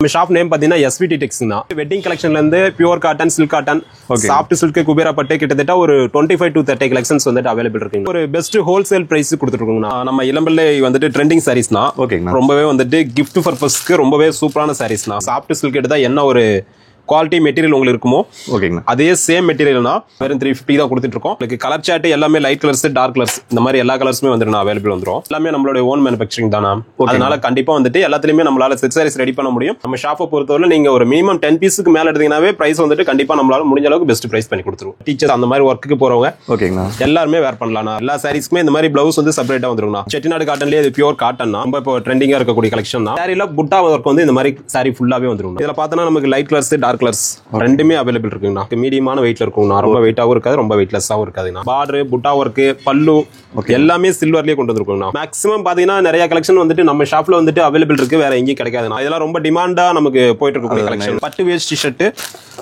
நம்ம shop name பாத்தீங்கன்னா SVT டெக்ஸ்னா. Wedding கலெக்ஷன்ல இருந்து pure cotton, silk cotton, soft silk, Kubera பட்டு கிட்டத்தட்ட ஒரு 25 to 30 கலெக்ஷன்ஸ் வந்துட்டு அவைலபிள் இருக்கு. ஒரு பெஸ்ட் ஹோல்சேல் பிரைஸ் கொடுத்துருக்கோங்கண்ணா. நம்ம இளம்பிள்ளை வந்துட்டு ட்ரெண்டிங் சாரீஸ்னா ரொம்பவே வந்துட்டு கிஃப்ட் பர்பஸ்க்கு ரொம்பவே சூப்பரான சாரீஸ்னா. சாஃப்ட் சில்க் எடுத்தா என்ன ஒரு குவாலிட்டி மெட்டீரியல் உங்களுக்கு இருக்குமோ அதே சேம் மெட்டீரியல்னா வெறும் 350 தான் கொடுத்துட்டு இருக்கோம். உங்களுக்கு கலர் சார்ட் எல்லாமே லைட் கலர்ஸ், டார்க் கலர்ஸ் இந்த மாதிரி எல்லா கலர்ஸுமே வந்துட்டு அவைலபிள் வந்துரும். எல்லாமே நம்மளோட ஓன் மேனுஃபேக்சரிங் தானா. அதனால கண்டிப்பா வந்துட்டு எல்லாத்துலயுமே நம்மளால செட் சாரீஸ் ரெடி பண்ண முடியும். நம்ம ஷாப்பை பொறுத்தவரை நீங்க ஒரு மினிமம் 10 பீஸுக்கு மேல எடுத்தீங்கன்னாவே பிரைஸ் வந்துட்டு கண்டிப்பா நம்மளால முடிஞ்ச அளவுக்கு பெஸ்ட் பிரைஸ் பண்ணி கொடுத்துருவோம். டீச்சர்ஸ் அந்த மாதிரி ஒர்க்குக்கு போறவங்க எல்லாருமே வேர் பண்ணலாம். எல்லா சாரீஸ்க்குமே இந்த மாதிரி பிளவுஸ் வந்து செப்பரேட்டா வந்துருங்க. செட்டிநாடு காட்டன்லயே இது பியூர் காட்டன் ரொம்ப இப்போ ட்ரெண்டிங்கா இருக்கக்கூடிய கலெக்ஷன் தான். சாரில புட்டா ஒர்க் வந்து இந்த மாதிரி சாரி ஃபுல்லாவே வந்துரும். இதுல பார்த்தோன்னா நமக்கு லைட் கலர்ஸ், டார்க் கலர்ஸ் ரெண்டுமே அவைலபிள் இருக்குங்கண்ணா. மீடியமான வெயிட்ல இருக்குங்கண்ணா. ரொம்ப வெயிட்டாவும் இருக்காது, ரொம்ப வெயிட்லெஸ்ஸாவும் இருக்காதுண்ணா. பார்டர், புட்டா ஒர்க், பல்லு எல்லாமே சில்வர்லயே கொண்டு வந்துருக்கோங்கண்ணா. மேக்ஸிமம் பாத்தீங்கன்னா நிறைய கலெக்ஷன் வந்துட்டு நம்ம ஷாப்ல வந்துட்டு அவைலபிள் இருக்கு, வேற எங்கேயும் கிடைக்காதுண்ணா. இதெல்லாம் ரொம்ப டிமாண்டா நமக்கு போயிட்டு இருக்கக்கூடிய கலெக்ஷன். பட்டு வேஸ்ட் டி-ஷர்ட்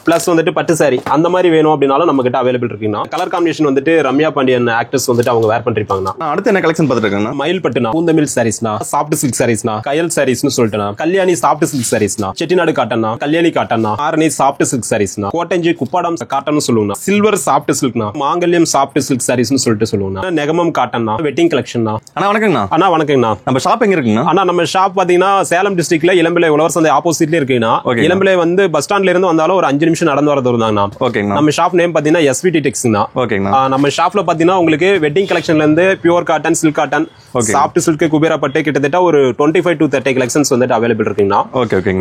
பிளஸ் வந்துட்டு பட்டு சாரி அந்த மாதிரி வேணும் அப்படின்னாலும் நம்ம கிட்ட அவைலபிள் இருக்குங்கண்ணா. கலர் காம்பினேஷன் வந்துட்டு ரம்யா பாண்டியன் ஆக்டர்ஸ் வந்துட்டு அவங்க வேர் பண்ணிருப்பாங்கண்ணா. அடுத்து என்ன கலெக்ஷன் பார்த்துருக்காங்க? மயில் பட்டுனா, பூந்தமிழ் சாரீஸ்னா, சாஃப்ட் சில்க் சாரீஸ்னா, கயல் சாரீஸ்னு சொல்லிட்டுனா, கல்யாணி சாஃப்ட் சில்க் சாரீஸ்னா, செட்டிநாடு காட்டன்னா, கல்யாணி காட்டன்னா, ஆரணி சாஃப்ட் சில்க் சாரீஸ்னா, கோட்டஞ்சி குப்பாடம் காட்டன் சொல்லுவாங்க, சில்வர் சாஃப்ட் சில்க்னா, மாங்கல்யம் சாஃப்ட் சில்க் சாரீஸ்னு சொல்லிட்டு சொல்லுவாங்க, நெகமம் காட்டன்னா, வெட்டிங் கலெக்ஷன்னா. அண்ணா வணக்கங்கண்ணா. அண்ணா வணக்கங்கண்ணா. நம்ம ஷாப் எங்க இருக்குங்கண்ணா? அண்ணா நம்ம ஷாப் பாத்தீங்கன்னா சேலம் டிஸ்ட்ரிக்ட்ல இளம்பிள்ளை உழவர் சந்தை ஆப்போசிட்ல இருக்குங்கண்ணா. இளம்பிள்ளை வந்து பஸ் ஸ்டாண்ட்ல இருந்து வந்தாலும் ஒரு 5 நிமிஷம் நடந்து வர தூரம் தாங்கண்ணா. நம்ம ஷாப் நேம் பாத்தீங்கன்னா SVT டெக்ஸ்னா. நம்ம ஷாப்ல பாத்தீங்கன்னா உங்களுக்கு வெட்டிங் கலெக்ஷன்ல இருந்து pure cotton, silk cotton, soft silk, Kubera பட்டு கிட்டத்தட்ட ஒரு 25 to 30 கலெக்ஷன்ஸ் வந்துட்டு அவைலபிள் இருக்குங்கண்ணா.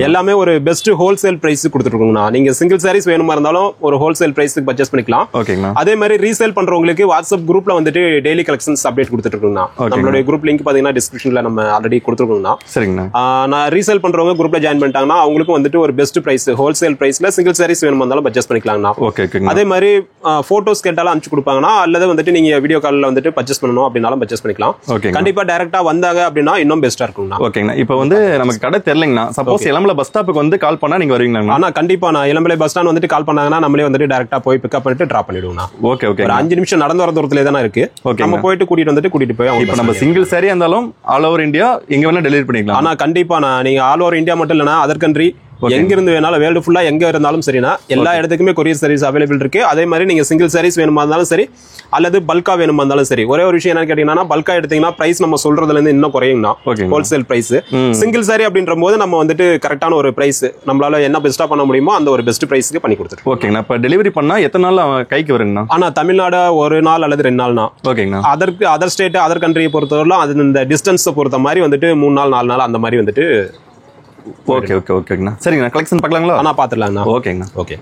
எல்லாமே ஒரு பெஸ்ட் ஹோல்சேல் பிரைஸ் கொடுத்துருக்கோங்கண்ணா. நீங்க சிங்கிள் சாரீஸ் வேணுமா இருந்தாலும் ஒரு ஹோல்சேல் பிரைஸ்க்கு பர்ச்சேஸ் பண்ணிக்கலாம். அதே மாதிரி ரீசேல் பண்றவங்களுக்கு வாட்ஸ்அப் குரூப்ல வந்துட்டு டெய்லி கலெக்ஷன்ஸ் அப்டேட் கொடுத்துட்டு இருக்கோங்கண்ணா. நம்மளுடைய குரூப் லிங்க் பாத்தீங்கன்னா டிஸ்கிரிப்ஷன்ல நம்ம ஆல்ரெடி கொடுத்துருக்கோங்கண்ணா. சரிங்கண்ணா. நான் ரீசேல் பண்றவங்க குரூப்ல ஜாயின் பண்ணிட்டாங்கன்னா அவங்களுக்கு வந்துட்டு ஒரு பெஸ்ட் பிரைஸ் ஹோல்சேல் பிரைஸ்ல சிங்கிள் சாரீஸ் வேணுமா இருந்தாலும் பர்ச்சேஸ் பண்ணிக்கலாம்ண்ணா. அதே மாதிரி போட்டோஸ் கேட்டாலும் அனுப்பிச்சு கொடுப்பாங்கன்னா அல்லது வந்துட்டு நீங்க வீடியோ கால்ல வந்துட்டு பர்ச்சேஸ் பண்ணணும் அப்படின்னாலும் பர்ச்சேஸ் பண்ணிக்கலாம். கண்டிப்பா டைரக்டா வந்தாங்க அப்படின்னா இன்னும் பெஸ்டா இருக்கும்ண்ணா. ஓகேங்கண்ணா. இப்போ வந்து நமக்கு கடை தெரியலங்கண்ணா. சப்போஸ் இளம்பிள்ளை பஸ் ஸ்டாப்புக்கு வந்து கால் பண்ணா நீங்க வருவீங்களா? ஆனா கண்டிப்பா நான் இளம்பிள்ளை பஸ் ஸ்டாண்ட் வந்துட்டு கால் பண்ணாங்கன்னா நம்மளே வந்துட்டு டைரக்டா போய் பிக்கப் பண்ணிட்டு டிராப் பண்ணிடுவோம். Okay okay. ஒரு 5 நிமிஷம் நடந்து வர தூரத்திலே தானே இருக்கு. நம்ம போயிட்டு கூட்டிட்டு போய் இப்போ நம்ம சிங்கிள் சாரி இருந்தாலும் ஆல் ஓவர் இந்தியா எங்க வேணா டெலிவரி பண்ணிக்கலாம். ஆனா கண்டிப்பா நீங்க ஆல் ஓவர் இந்தியா மட்டும் இல்லனா அதர் கண்ட்ரி எங்க இருந்து வேணாலும் வேர்ல்டு ஃபுல்லா எங்க இருந்தாலும் சரினா எல்லா இடத்துக்குமே கொரியர் சர்வீஸ் அவைலபிள் இருக்கு. அதே மாதிரி நீங்க சிங்கிள் சாரீஸ் வேணுமா இருந்தாலும் சரி அல்லது பல்கா வேணுமா இருந்தாலும் சரி. ஒரே ஒரு விஷயம் என்னன்னு கேட்டீங்கன்னா பல்கா எடுத்தீங்கன்னா பிரைஸ் நம்ம சொல்றதுல இருந்து இன்னும் குறையும்னா ஹோல்சேல் பிரைஸ். சிங்கிள் சாரி அப்படின்ற போது நம்ம வந்துட்டு கரெக்டான ஒரு பிரைஸ் நம்மளால என்ன பெஸ்டா பண்ண முடியுமோ அந்த ஒரு பெஸ்ட் பிரைஸ்க்கு பண்ணி கொடுத்துருக்கோம். ஓகேங்கண்ணா. இப்ப டெலிவரி பண்ணா எத்தனை நாள் கைக்கு வருங்கண்ணா? ஆனா தமிழ்நாடு ஒரு நாள் அல்லது 2 நாள்னா. ஓகேங்கண்ணா. அதர் ஸ்டேட் அதர் கண்ட்ரியை பொறுத்தவரை அது இந்த டிஸ்டன்ஸ் பொறுத்த மாதிரி வந்துட்டு 3 நாள் 4 நாள் அந்த மாதிரி வந்துட்டு. ஓகே ஓகே ஓகேங்கண்ணா. சரிங்கண்ணா. கலெக்ஷன் பார்க்கலாங்களா? ஆனா பாத்துடலாங்கண்ணா. ஓகேங்கண்ணா. ஓகே.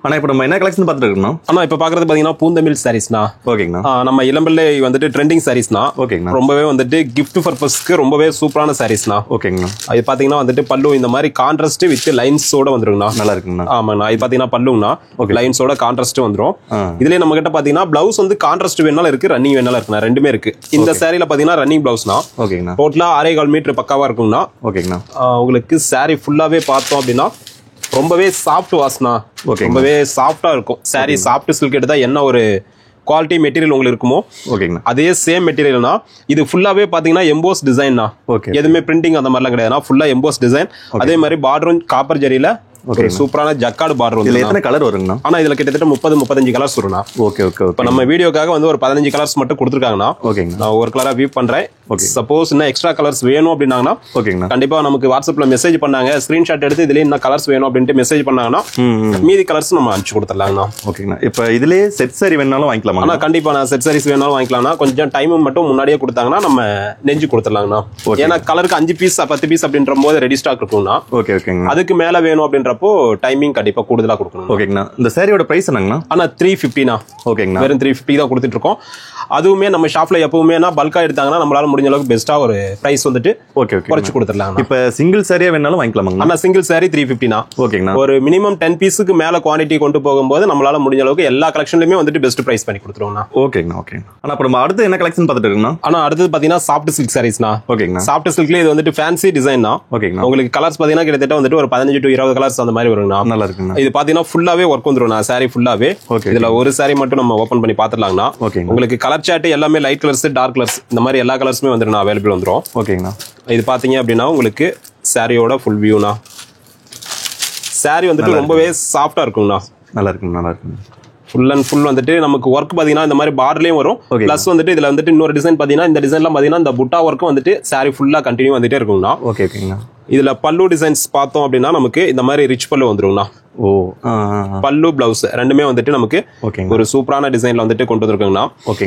ஆனா இப்போ நம்ம என்ன கலெக்ஷன் பார்த்துட்டு இருக்கோம்? ஆனா இப்போ பாக்குறது பாத்தீங்கன்னா பூந்தமிழ் சாரீஸ்னா. ஓகேங்கண்ணா. நம்ம இளம்பிள்ளை வந்துட்டு ட்ரெண்டிங் சாரீஸ்னா. ஓகேங்கண்ணா. ரொம்பவே வந்துட்டு கிஃப்ட் பர்பஸ்க்கு ரொம்பவே சூப்பரான சாரீஸ்னா. ஓகேங்கண்ணா. அது பாத்தீங்கன்னா வந்துட்டு பல்லு இந்த மாதிரி கான்ட்ராஸ்ட் வித் லைன்ஸோட வந்துருங்கண்ணா. நல்லா இருக்குங்கண்ணா. ஆமாண்ணா. இது பாத்தீங்கன்னா பல்லுங்கண்ணா லைன்ஸோட கான்ட்ராஸ்ட் வந்துரும். இதுலயே நம்ம கிட்ட பாத்தீங்கன்னா பிளவுஸ் வந்து கான்ட்ராஸ்ட் வேணாலும் இருக்கு, ரன்னிங் வேணாலும் இருக்குண்ணா. ரெண்டுமே இருக்கு. இந்த சாரீல பாத்தீங்கன்னா ரன்னிங் பிளவுஸ்னா. ஓகேங்கண்ணா. டோட்டலா 6.25 மீட்டர் பக்காவா இருக்குங்கண்ணா. ஓகேங்கண்ணா. உங்களுக்கு சாரி ஃபுல்லாவே பார்த்தோம் அப்படின்னா ரொம்பவே சாஃப்ட் வாஷ்னா. ரொம்பவே சாஃப்டா இருக்கும் சாரி. சாஃப்ட் சில்க் எடுத்தா என்ன ஒரு குவாலிட்டி மெட்டீரியல் உங்களுக்கு இருக்குமோ அதே சேம் மெட்டீரியல்னா. இது ஃபுல்லாவே பாத்தீங்கன்னா எம்போஸ் டிசைன்னா. எதுவுமே பிரிண்டிங் அந்த மாதிரிலாம் கிடையாதுனா. ஃபுல்லா எம்போஸ் டிசைன். அதே மாதிரி பார்டரும் காப்பர் ஜரியில சூப்பரான ஜக்கார்டு பார்டர் வந்து. எத்தனை கலர் வருங்கண்ணா? ஆனா இதுல கிட்டத்தட்ட 30-35 கலர்ஸ் வரும்ண்ணா. Okay okay. இப்போ நம்ம வீடியோக்காக வந்து ஒரு 15 கலர்ஸ் மட்டும் கொடுத்துருக்காங்கண்ணா. நான் ஒரு கலரா வியூ பண்றேன். சப்போஸ் இன்னும் எக்ஸ்ட்ரா கலர்ஸ் வேணும் அப்படின்னாங்கன்னா கண்டிப்பா நமக்கு வாட்ஸ்அப்ல மெசேஜ் பண்ணாங்க, ஸ்கிரீன்ஷாட் எடுத்து இதுல இன்னும் கலர்ஸ் வேணும் அப்படின்ட்டு மெசேஜ் பண்ணாங்கன்னா மீதி கலர்ஸ் நம்ம அனுப்பிச்சு கொடுத்துடலாங்கண்ணா. ஓகேங்கண்ணா. இப்போ இதுலயே செட் சாரி வேணாலும் வாங்கிக்கலாமா? ஆனா கண்டிப்பா நான் செட் சாரீஸ் வேணாலும் வாங்கிக்கலாம்னா. கொஞ்சம் டைம் மட்டும் முன்னாடியே கொடுத்தாங்கன்னா நம்ம நெஞ்சு கொடுத்துடலாங்கண்ணா. ஏன்னா கலருக்கு 5 பீஸ் 10 பீஸ் அப்படின்ற போது ரெடி ஸ்டாக் இருக்கும்னா. ஓகே ஓகேங்க. அதுக்கு மேல வேணும் அப்படின்றப்போ டைமிங் கண்டிப்பா கூடுதலா கொடுக்கணும். ஓகேங்கண்ணா. இந்த சாரியோட பிரைஸ் என்னங்கண்ணா? ஆனா 350னா. ஓகேங்கண்ணா. வெறும் 350 தான் கொடுத்துட்டு இருக்கோம். அதுவுமே நம்ம ஷாப்ல எப்பவுமே பல்கா எடுத்தாங்கன்னா நம்மளால முடிஞ்ச அளவுக்கு பெஸ்டா ஒரு பிரைஸ் வந்துட்டு குறைச்சு கொடுத்துடலாம். இப்ப சிங்கிள் சாரியா வேணாலும் வாங்கிக்கலாமா? ஆனா சிங்கிள் சாரி 350னா. ஓகேங்கண்ணா. ஒரு மினிமம் 10 பீஸுக்கு மேல குவாண்டிட்டி கொண்டு போகும்போது நம்மளால முடிஞ்ச அளவுக்கு எல்லா கலெக்ஷன்லயுமே வந்துட்டு பெஸ்ட் பிரைஸ் பண்ணி கொடுத்துருவோம்னா. ஓகேங்கண்ணா. ஓகேங்கண்ணா. ஆனா இப்ப நம்ம அடுத்து என்ன கலெக்ஷன் பார்த்துட்டு இருக்கோம்னா? ஆனா அடுத்து பாத்தீங்கன்னா சாஃப்ட் சில்க் சாரீஸ்னா. ஓகேங்கண்ணா. சாஃப்ட் சில்க்ல இது வந்துட்டு ஃபேன்சி டிசைன்னா. ஓகேங்கண்ணா. உங்களுக்கு கலர்ஸ் பாத்தீங்கன்னா கிட்டத்தட்ட வந்துட்டு ஒரு 15 to 20 கலர்ஸ் அந்த மாதிரி வருங்கண்ணா. நல்லா இருக்குண்ணா. இது பாத்தீங்கன்னா ஃபுல்லாவே ஒர்க் வந்துரும் சாரி ஃபுல்லாவே. இதுல ஒரு சாரி மட்டும் நம்ம ஓபன் பண்ணி பாத்துடலாம்னா. உங்களுக்கு கலர் சார்ட் எல்லாமே லைட் கலர்ஸ், டார்க் கலர்ஸ் இந்த மாதிரி எல்லா கலர்ஸுமே வந்துரும் அவைலபிள் வந்துரும். ஓகேங்கண்ணா. இது பாத்தீங்க அப்படின்னா உங்களுக்கு சாரியோட ஃபுல் வியூனா. saree வந்துட்டு ரொம்பவே சாஃப்டா இருக்கும்ண்ணா. நல்லா இருக்குங்க, நல்லா இருக்குங்க. ஃபுல் அண்ட் ஃபுல் வந்துட்டு நமக்கு ஒர்க் பாத்தீங்கன்னா இந்த மாதிரி பார்டர்லயும் வரும். பிளஸ் வந்துட்டு இதுல வந்துட்டு இன்னொரு டிசைன் பாத்தீங்கன்னா இந்த டிசைன்லாம் பாத்தீங்கன்னா இந்த புட்டா ஒர்க்கும் வந்துட்டு saree ஃபுல்லா கண்டினியூ வந்துட்டே இருக்கும்ண்ணா. ஓகே ஓகேங்கண்ணா. இதுல பல்லு டிசைன்ஸ் பார்த்தோம் அப்படின்னா நமக்கு இந்த மாதிரி ரிச் பல்லு வந்துருங்கண்ணா. ஓ பல்லு பிளவுஸ் ரெண்டுமே வந்துட்டு நமக்கு ஒரு சூப்பரான டிசைன்ல வந்துட்டு கொண்டு வந்திருக்குங்கண்ணா.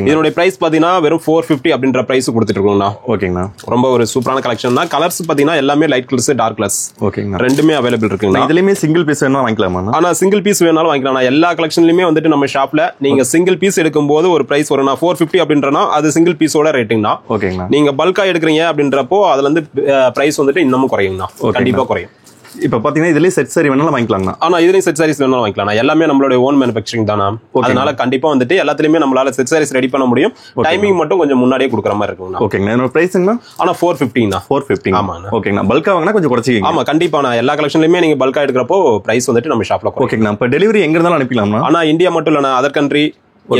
இதனுடைய பிரைஸ் பாத்தீங்கன்னா வெறும் 450 அப்படின்ற பிரைஸ் கொடுத்துட்டு இருக்கோங்கண்ணா. ஓகேங்கண்ணா. ரொம்ப ஒரு சூப்பரான கலெக்ஷன் தான். கலர்ஸ் பாத்தீங்கன்னா எல்லாமே லைட் கலர்ஸ், டார்க் கலர்ஸ் ஓகேங்கண்ணா. ரெண்டுமே அவைலபிள் இருக்குங்கண்ணா. இதுலயுமே சிங்கிள் பீஸ் வேணா வாங்கிக்கலாமா? ஆனா சிங்கிள் பீஸ் வேணாலும் வாங்கிக்கலாம். எல்லா கலெக்ஷன்லயுமே வந்துட்டு நம்ம ஷாப்ல நீங்க சிங்கிள் பீஸ் எடுக்கும் போது ஒரு பிரைஸ் வரும். 450 அப்படின்றனா அது சிங்கிள் பீஸோட ரேட்டுங்கண்ணா. ஓகேங்கண்ணா. நீங்க பல்கா எடுக்கிறீங்க அப்படின்றப்போ அதுல இருந்து பிரைஸ் வந்துட்டு இன்னமும் குறையுங்கண்ணா. கண்டிப்பா குறையும். இப்ப பாத்தீங்கன்னா இதுலயே செட் சாரி வேணாலும் வாங்கிக்கலாம்னா. ஆனா இதுலயும் செட் சாரீஸ் வேணாலும் வாங்கிக்கலாம். எல்லாமே நம்மளோட ஓன் மேனுஃபேக்சரிங் தானா. அதனால கண்டிப்பா வந்துட்டு எல்லாத்துலயுமே நம்மளால செட் சாரீஸ் ரெடி பண்ண முடியும். டைமிங் மட்டும் கொஞ்சம் முன்னாடியே கொடுக்குற மாதிரி இருக்கும்ண்ணா. ஓகேங்க. என்னோட பிரைஸ்ங்கண்ணா? ஆனா 450 தான். 450. ஆமாண்ணா. ஓகேங்கண்ணா. பல்கா வாங்கினா கொஞ்சம் குறைச்சிக்கீங்க. ஆமா கண்டிப்பா. நான் எல்லா கலெக்ஷன்லயுமே நீங்க பல்கா எடுக்கிறப்போ பிரைஸ் வந்துட்டு நம்ம ஷாப்ல குறையும். ஓகேங்கண்ணா. இப்ப டெலிவரி எங்க இருந்தாலும் அனுப்பிக்கலாம்னா? ஆனா இந்தியா மட்டும் இல்லண்ணா, அதர் கண்ட்ரி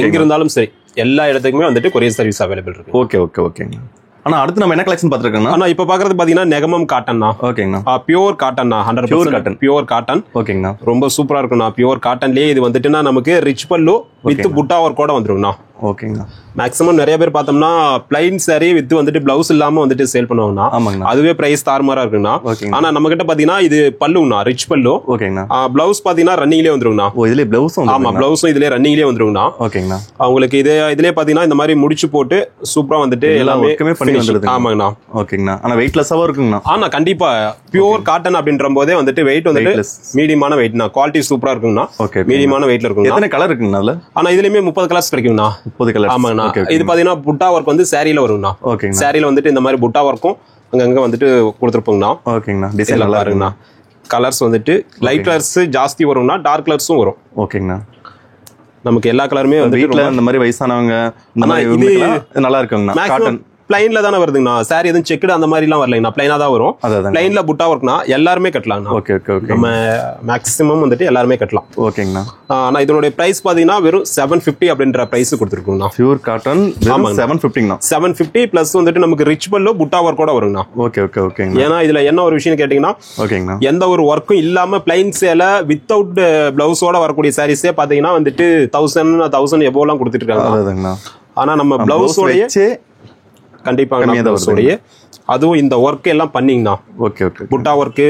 எங்க இருந்தாலும் சரி எல்லா இடத்துக்குமே வந்துட்டு கொரியர் சர்வீஸ் அவைலபிள் இருக்கு. ஓகே ஓகே ஓகேங்க. ஆனா அடுத்து நம்ம என்ன கலெக்ஷன் பாத்துருக்கோம்னா? ஆனா இப்ப பாக்குறது பாத்தீங்கன்னா நெகமம் காட்டன்னா. ஓகேங்கண்ணா. பியூர் காட்டன்னா. 100% காட்டன். Pure cotton. ஓகேங்கண்ணா. ரொம்ப சூப்பரா இருக்கும்ண்ணா. பியூர் காட்டன்லயே இது வந்துட்டுனா நமக்கு ரிச் பல்லு வித் புட்டா ஒர்க் கூட வந்துருங்கண்ணா. ஓகேங்கண்ணா. மேக்ஸிமம் நிறைய பேர் பார்த்தோம்னா பிளைன் சாரி வித் வந்துட்டு பிளவுஸ் இல்லாம வந்துட்டு சேல் பண்ணுவாங்கண்ணா. ஆமாங்கண்ணா. அதுவே பிரைஸ் தாறுமாறா இருக்குங்கண்ணா. ஆனா நம்ம கிட்ட பாத்தீங்கன்னா இது பல்லுங்கண்ணா, ரிச் பல்லு. ஓகேங்கண்ணா. பிளவுஸ் பாத்தீங்கன்னா ரன்னிங்லயே வந்துருங்கண்ணா. ஓ இதுலயே பிளவுஸும்? ஆமா பிளவுஸும் இதுலயே ரன்னிங்லயே வந்துருங்கண்ணா. ஓகேங்கண்ணா. உங்களுக்கு இதுலயே பாத்தீங்கன்னா இந்த மாதிரி முடிச்சு போட்டு சூப்பரா வந்துட்டு எல்லாமே பண்ணி வந்துருது. ஆமாங்கண்ணா. ஓகேங்கண்ணா. ஆனா வெயிட்லெஸ்ஸாவும் இருக்குங்கண்ணா. ஆனா கண்டிப்பா பியூர் காட்டன் அப்படின்ற போதே வந்துட்டு வெயிட் வந்துட்டு மீடியமான வெயிட்னா. குவாலிட்டி சூப்பரா இருக்குங்கண்ணா. மீடியமான வெயிட்ல இருக்குங்க. எத்தனை கலர் இருக்குங்கண்ணா அதுல? ஆனா இதுலயுமே 30 கலர்ஸ் கிடைக்குங்கண்ணா. 30 கலர். ஆமாங்கண்ணா. இது பாத்தீங்கன்னா புட்டா ஒர்க் வந்து சாரியில வருங்கண்ணா. ஓகேங்கண்ணா. சாரியில வந்துட்டு இந்த மாதிரி புட்டா ஒர்க்கும் அங்கங்க வந்துட்டு கொடுத்துருப்போங்கண்ணா. ஓகேங்கண்ணா. டிசைன் நல்லா இருக்குங்கண்ணா. கலர்ஸ் வந்துட்டு லைட் கலர்ஸ் ஜாஸ்தி வரும்னா, டார்க் கலர்ஸும் வரும். ஓகேங்கண்ணா. நமக்கு எல்லா கலருமே வந்து வீட்ல இந்த மாதிரி வயசானவங்க இந்த மாதிரி இது நல்லா இருக்குங்கண்ணா. காட்டன் பிளைன்ல தானே வருதுங்கண்ணா. சாரி எதுவும் செக்குடு அந்த மாதிரி எல்லாம் வரலைங்கண்ணா. பிளைனா தான் வரும். பிளைன்ல புட்டா ஒர்க்னா எல்லாருமே கட்டலாங்கண்ணா. Okay okay okay. நம்ம மேக்ஸிமம் வந்துட்டு எல்லாருமே கட்டலாம். ஓகேங்கண்ணா. ஆனா இதனுடைய பிரைஸ் பாத்தீங்கன்னா வெறும் 750 அப்படின்ற பிரைஸ் கொடுத்துருக்குங்கண்ணா. பியூர் காட்டன் 750ங்கண்ணா. 750 பிளஸ் வந்துட்டு நமக்கு ரிச் பல்லு புட்டா ஒர்க்கோட வருங்கண்ணா. ஓகே ஓகே ஓகேங்க. ஏன்னா இதுல என்ன ஒரு விஷயம் கேட்டீங்கன்னா, ஓகேங்கண்ணா, எந்த ஒரு ஒர்க்கும் இல்லாம பிளைன் சேல வித்தவுட் பிளவுஸோட வரக்கூடிய சாரீஸே பாத்தீங்கன்னா வந்துட்டு 1000 எவ்வளவு கொடுத்துட்டு இருக்காங்க. ஆனா நம்ம பிளவுஸோட கண்டிப்பா அதுவும் இந்த ஒர்க் எல்லாம் பண்ணீங்கன்னா ஓகே ஓகே. புட்டா ஒர்க்,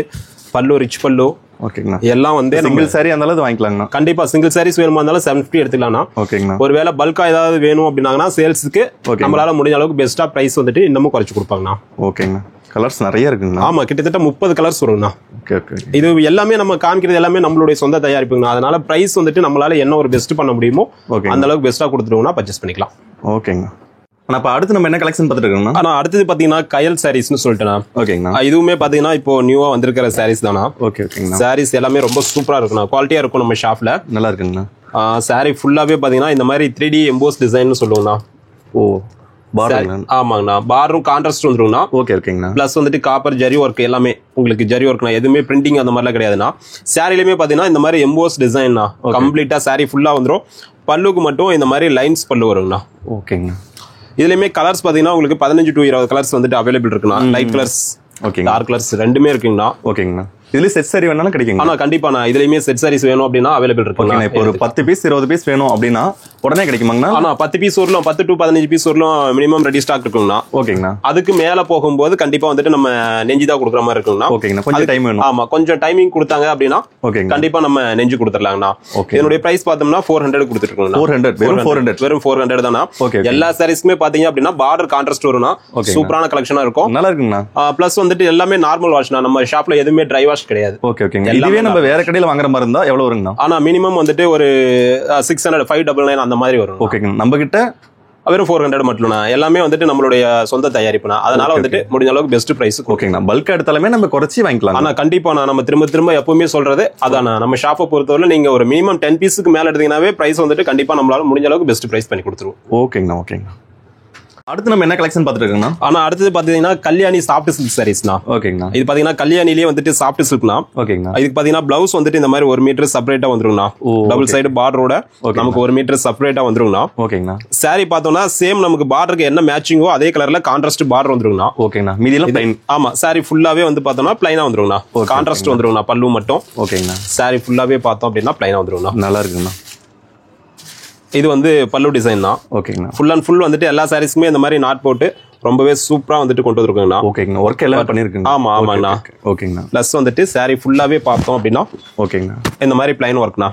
பல்லு, ரிச் பல்லு ஓகேங்கண்ணா. எல்லாம் வந்து சிங்கிள் சாரி இருந்தாலும் வாங்கிக்கலாங்கண்ணா. கண்டிப்பா சிங்கிள் சாரீஸ் வேணுமா இருந்தாலும் 750 எடுத்துக்கலாம்ண்ணா. ஓகேங்கண்ணா. ஒருவேளை பல்கா ஏதாவது வேணும் அப்படின்னாங்கன்னா சேல்ஸுக்கு நம்மளால முடிஞ்ச அளவுக்கு பெஸ்டா பிரைஸ் வந்துட்டு இன்னமும் குறைச்சு கொடுப்பாங்கண்ணா. ஓகேங்கண்ணா. கலர்ஸ் நிறைய இருக்குங்கண்ணா. ஆமா கிட்டத்தட்ட 30 கலர்ஸ் வருங்கண்ணா. Okay okay. இது எல்லாமே நம்ம காமிக்கிறது எல்லாமே நம்மளுடைய சொந்த தயாரிப்புங்கண்ணா. அதனால பிரைஸ் வந்துட்டு நம்மளால என்ன ஒரு பெஸ்ட் பண்ண முடியுமோ அந்த அளவுக்கு பெஸ்டா கொடுத்துருவோம்னா பர்ச்சேஸ் பண்ணிக்கலாம். ஓகேங்கண்ணா. ஆனா இப்ப அடுத்து நம்ம என்ன கலெக்ஷன் பார்த்துட்டு இருக்கோம்னா? ஆனா அடுத்தது பாத்தீங்கன்னா கயல் சாரீஸ்னு சொல்லிட்டேன். ஓகேங்கண்ணா. இதுவுமே பாத்தீங்கன்னா இப்போ நியூவா வந்திருக்கிற சாரீஸ் தானா. ஓகே ஓகேங்கண்ணா. சாரீஸ் எல்லாமே ரொம்ப சூப்பரா இருக்குண்ணா. குவாலிட்டியா இருக்கும் நம்ம ஷாப்ல. நல்லா இருக்குங்கண்ணா. சாரி ஃபுல்லாவே பாத்தீங்கன்னா இந்த மாதிரி 3D எம்போஸ் டிசைன் சொல்லுவோம்னா. ஓ பார்டர். ஆமாங்கண்ணா. பார்டரும் கான்ட்ராஸ்ட் வந்துருங்கண்ணா. ஓகே ஓகேங்கண்ணா. பிளஸ் வந்துட்டு காப்பர் ஜரி ஒர்க் எல்லாமே உங்களுக்கு ஜரி ஒர்க்னா எதுவுமே பிரிண்டிங் அந்த மாதிரிலாம் கிடையாதுண்ணா. சாரிலுமே பாத்தீங்கன்னா இந்த மாதிரி எம்போஸ் டிசைன்னா கம்ப்ளீட்டா சாரி ஃபுல்லா வந்துரும். பல்லுக்கு மட்டும் இந்த மாதிரி லைன்ஸ் பல்லு வருங்கண்ணா. ஓகேங்கண்ணா. இதுலயுமே கலர்ஸ் பாத்தீங்கன்னா உங்களுக்கு 15 to 20 கலர்ஸ் வந்துட்டு அவைலபிள் இருக்குண்ணா. லைட் கலர்ஸ், டார்க் கலர்ஸ் ரெண்டுமே இருக்குங்கண்ணா. ஓகேங்கண்ணா. இதுல செட் சாரி வேணாலும் கிடைக்குங்க. ஆனா கண்டிப்பா நான் இதுலயுமே செட் சாரீஸ் வேணும் அப்படின்னா அவைலபிள் இருக்குங்க. இப்போ ஒரு 10 பீஸ் 20 பீஸ் வேணும் அப்படின்னா உடனே கிடைக்குமாங்கண்ணா? ஆனா 10 பீஸ் வரலாம், 10 to 15 பீஸ் வரலாம் மினிமம் ரெடி ஸ்டாக் இருக்குங்கண்ணா. ஓகேங்கண்ணா. அதுக்கு மேல போகும்போது கண்டிப்பா வந்துட்டு நம்ம நெஞ்சு தான் கொடுக்குற மாதிரி இருக்குங்கண்ணா. ஓகேங்கண்ணா. கொஞ்சம் டைம் வேணும். ஆமா கொஞ்சம் டைமிங் கொடுத்தாங்க அப்படின்னா கண்டிப்பா நம்ம நெஞ்சு கொடுத்துடலாங்கண்ணா. என்னுடைய பிரைஸ் பார்த்தோம்னா 400 கொடுத்துருக்கோங்கண்ணா. 400 வெறும் 400 தானா. எல்லா சாரீஸ்க்குமே பாத்தீங்க அப்படின்னா பார்டர் கான்ட்ராஸ்ட் வரும்னா சூப்பரான கலெக்ஷனா இருக்கும். நல்லா இருக்குங்கண்ணா. பிளஸ் வந்துட்டு எல்லாமே நார்மல் வாஷ்னா. நம்ம ஷாப்ல எதுவுமே ட்ரை வாஷ் கிடையாது. Okay okay. இதுவே நம்ம வேற கடையில வாங்குற மாதிரி இருந்தா எவ்வளவு வருங்கண்ணா? ஆனா மினிமம் வந்துட்டு ஒரு 600 599 அந்த மாதிரி வரும். ஓகேங்க. நம்ம கிட்ட வெறும் 400 மட்டும்னா. எல்லாமே வந்துட்டு நம்மளுடைய சொந்த தயாரிப்புனா. அதனால வந்துட்டு முடிஞ்ச அளவுக்கு பெஸ்ட் பிரைஸ். ஓகேங்கண்ணா. பல்க் எடுத்தாலுமே நம்ம குறைச்சி வாங்கிக்கலாம். ஆனா கண்டிப்பா நம்ம திரும்ப எப்பவுமே சொல்றது அதான். நம்ம ஷாப்பை பொறுத்தவரை நீங்க ஒரு மினிமம் 10 பீஸுக்கு மேல எடுத்தீங்கன்னாவே பிரைஸ் வந்துட்டு கண்டிப்பா நம்மளால முடிஞ்ச அளவுக்கு பெஸ்ட் பிரைஸ் பண்ணி கொடுத்துருவோம். ஓகேங்கண்ணா. ஓகேங்கண்ணா. அடுத்து நம்ம என்ன கலெக்ஷன் பார்த்துட்டு இருக்கோம்னா? ஆனா அடுத்தது பாத்தீங்கன்னா கல்யாணி சாஃப்ட் சில்க் சாரீஸ்னா. ஓகேங்கண்ணா. இது பாத்தீங்கன்னா கல்யாணிலேயே வந்துட்டு சாஃப்ட் சில்க்னா. ஓகேங்கண்ணா. இதுக்கு பாத்தீங்கன்னா பிளவுஸ் வந்துட்டு இந்த மாதிரி 1 மீட்டர் செப்பரேட்டா வந்துருங்கண்ணா. டபுள் சைடு பார்டரோட நமக்கு 1 மீட்டர் செப்பரேட்டா வந்துருங்கண்ணா. ஓகேங்கண்ணா. சாரி பார்த்தோம்னா சேம் நமக்கு பார்டருக்கு என்ன மேட்சிங்கோ அதே கலர்ல கான்ட்ராஸ்ட் பார்டர் வந்துருங்கண்ணா. ஓகேங்கண்ணா. மீதி எல்லாம் பிளைன். ஆமா, சாரி ஃபுல்லாவே வந்து பார்த்தோம்னா பிளைனா வந்துருங்கண்ணா. கான்ட்ராஸ்ட் வந்துருங்கண்ணா பல்லு மட்டும். ஓகேங்கண்ணா. சாரி ஃபுல்லாவே பார்த்தோம் அப்படின்னா பிளைனா வந்துருங்கண்ணா. நல்லா இருக்குண்ணா. இது வந்து பல்லு டிசைன் தான். ஓகேங்கண்ணா. ஃபுல் அண்ட் ஃபுல் வந்துட்டு எல்லா சாரீஸ்க்குமே இந்த மாதிரி நாட் போட்டு ரொம்பவே சூப்பரா வந்துட்டு கொண்டு வந்துருக்கோங்கண்ணா. ஓகேங்கண்ணா. ஒர்க் எல்லாம் பண்ணிருக்கீங்க. ஆமா ஆமாங்கண்ணா. ஓகேங்கண்ணா. பிளஸ் வந்துட்டு சாரி ஃபுல்லாவே பார்த்தோம் அப்படின்னா ஓகேங்கண்ணா இந்த மாதிரி பிளைன் ஒர்க்னா.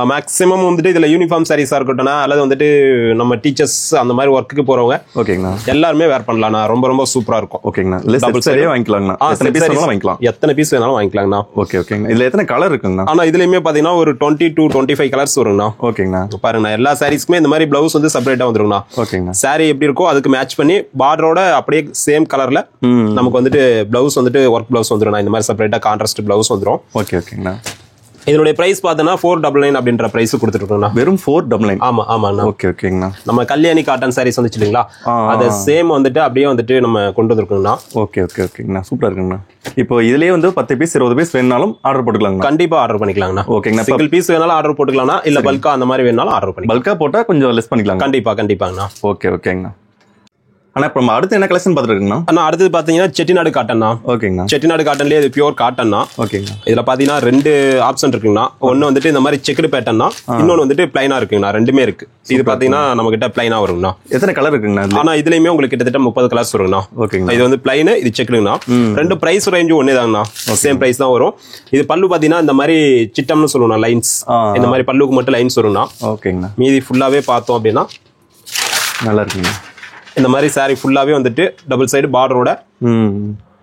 மேக்ஸிமம் வந்துட்டு இதுல யூனிஃபார்ம் சாரீஸா இருக்கட்டும் அல்லது வந்துட்டு நம்ம டீச்சர்ஸ் அந்த மாதிரி ஒர்க்குக்கு போறவங்க ஓகேங்கண்ணா எல்லாருமே வேர் பண்ணலாம்ண்ணா. ரொம்ப ரொம்ப சூப்பரா இருக்கும். ஓகேங்கண்ணா. டபுள் சரியா வாங்கிக்கலாம்ண்ணா. எத்தனை பீஸ் வேணாலும் வாங்கிக்கலாம். எத்தனை பீஸ் வேணாலும் வாங்கிக்கலாம்ண்ணா. ஓகே ஓகேங்கண்ணா. இதுல எத்தனை கலர் இருக்குங்கண்ணா? ஆனா இதுலயுமே பாத்தீங்கன்னா ஒரு 20 to 25 கலர்ஸ் வருங்கண்ணா. ஓகேங்கண்ணா. பாருங்கண்ணா எல்லா சாரீஸ்க்குமே இந்த மாதிரி பிளவுஸ் வந்து செப்பரேட்டா வந்துருங்கண்ணா. ஓகேங்கண்ணா. சாரி எப்படி இருக்கோ அதுக்கு மேட்ச் பண்ணி பார்டரோட அப்படியே சேம் கலர்ல நமக்கு வந்துட்டு பிளவுஸ் வந்துட்டு ஒர்க் பிளவுஸ் வந்துரும். இந்த மாதிரி செப்பரேட்டா கான்ட்ராஸ்ட் பிளவுஸ் வந்துரும். ஓகே ஓகேங்கண்ணா. இதனுடைய பிரைஸ் பார்த்தோன்னா 499 அப்படின்ற பிரைஸ் கொடுத்துருக்கோம்ண்ணா. வெறும் 499. ஆமா ஆமாண்ணா. ஓகே ஓகேங்கண்ணா. நம்ம கல்யாணி காட்டன் சாரீஸ் வந்துச்சு இல்லைங்களா, அதை சேம் வந்துட்டு அப்படியே வந்துட்டு நம்ம கொண்டு வந்துருக்கோம்ண்ணா. ஓகே ஓகே ஓகேங்கண்ணா. சூப்பரா இருக்குங்கண்ணா. இப்போ இதுலயே வந்து 10 பீஸ் 20 பீஸ் வேணாலும் ஆர்டர் போட்டுக்கலாங்கண்ணா. கண்டிப்பா ஆர்டர் பண்ணிக்கலாங்கண்ணா. ஓகேங்கண்ணா. சிங்கிள் பீஸ் வேணாலும் ஆர்டர் போட்டுக்கலாம்ண்ணா. இல்ல பல்கா அந்த மாதிரி வேணாலும் ஆர்டர் பண்ணிக்கலாம். பல்கா போட்டா கொஞ்சம் லெஸ் பண்ணிக்கலாம். கண்டிப்பா கண்டிப்பாங்கண்ணா. ஓகே ஓகேங்கண்ணா. ஆனா இப்போ நம்ம அடுத்து என்ன கலெக்ஷன் பார்த்துருக்கீங்கண்ணா? ஆனா அடுத்தது பாத்தீங்கன்னா செட்டிநாடு காட்டன்னா. ஓகேங்கண்ணா. செட்டிநாடு காட்டன்லயே இது பியூர் காட்டன்னா. ஓகேங்கண்ணா. இதுல பாத்தீங்கன்னா 2 ஆப்ஷன் இருக்குங்கண்ணா. ஒன்னு வந்துட்டு இந்த மாதிரி செக்குடு பேட்டர்னா, இன்னொன்னு வந்துட்டு பிளைனா இருக்குங்கண்ணா. ரெண்டுமே இருக்கு. இது பாத்தீங்கன்னா நம்ம கிட்ட பிளைனா வருங்கண்ணா. எத்தனை கலர் இருக்குங்கண்ணா? ஆனா இதுலயுமே உங்களுக்கு கிட்டத்தட்ட 30 கலர்ஸ் வருங்கண்ணா. ஓகேங்கண்ணா. இது வந்து பிளைன், இது செக்குடுங்கண்ணா. ரெண்டு பிரைஸ் ரேஞ்ச் ஒன்னே தாங்கண்ணா. சேம் பிரைஸ் தான் வரும். இது பல்லு பாத்தீங்கன்னா இந்த மாதிரி சிட்டம்னு சொல்லுவோம், லைன்ஸ். இந்த மாதிரி பல்லுக்கு மட்டும் லைன்ஸ் வருங்கண்ணா. ஓகேங்கண்ணா. மீதி ஃபுல்லாவே பார்த்தோம் அப்படின்னா நல்லா இருக்குங்க. இந்த மாதிரி சாரி ஃபுல்லாவே வந்துட்டு டபுள் சைடு பார்டரோட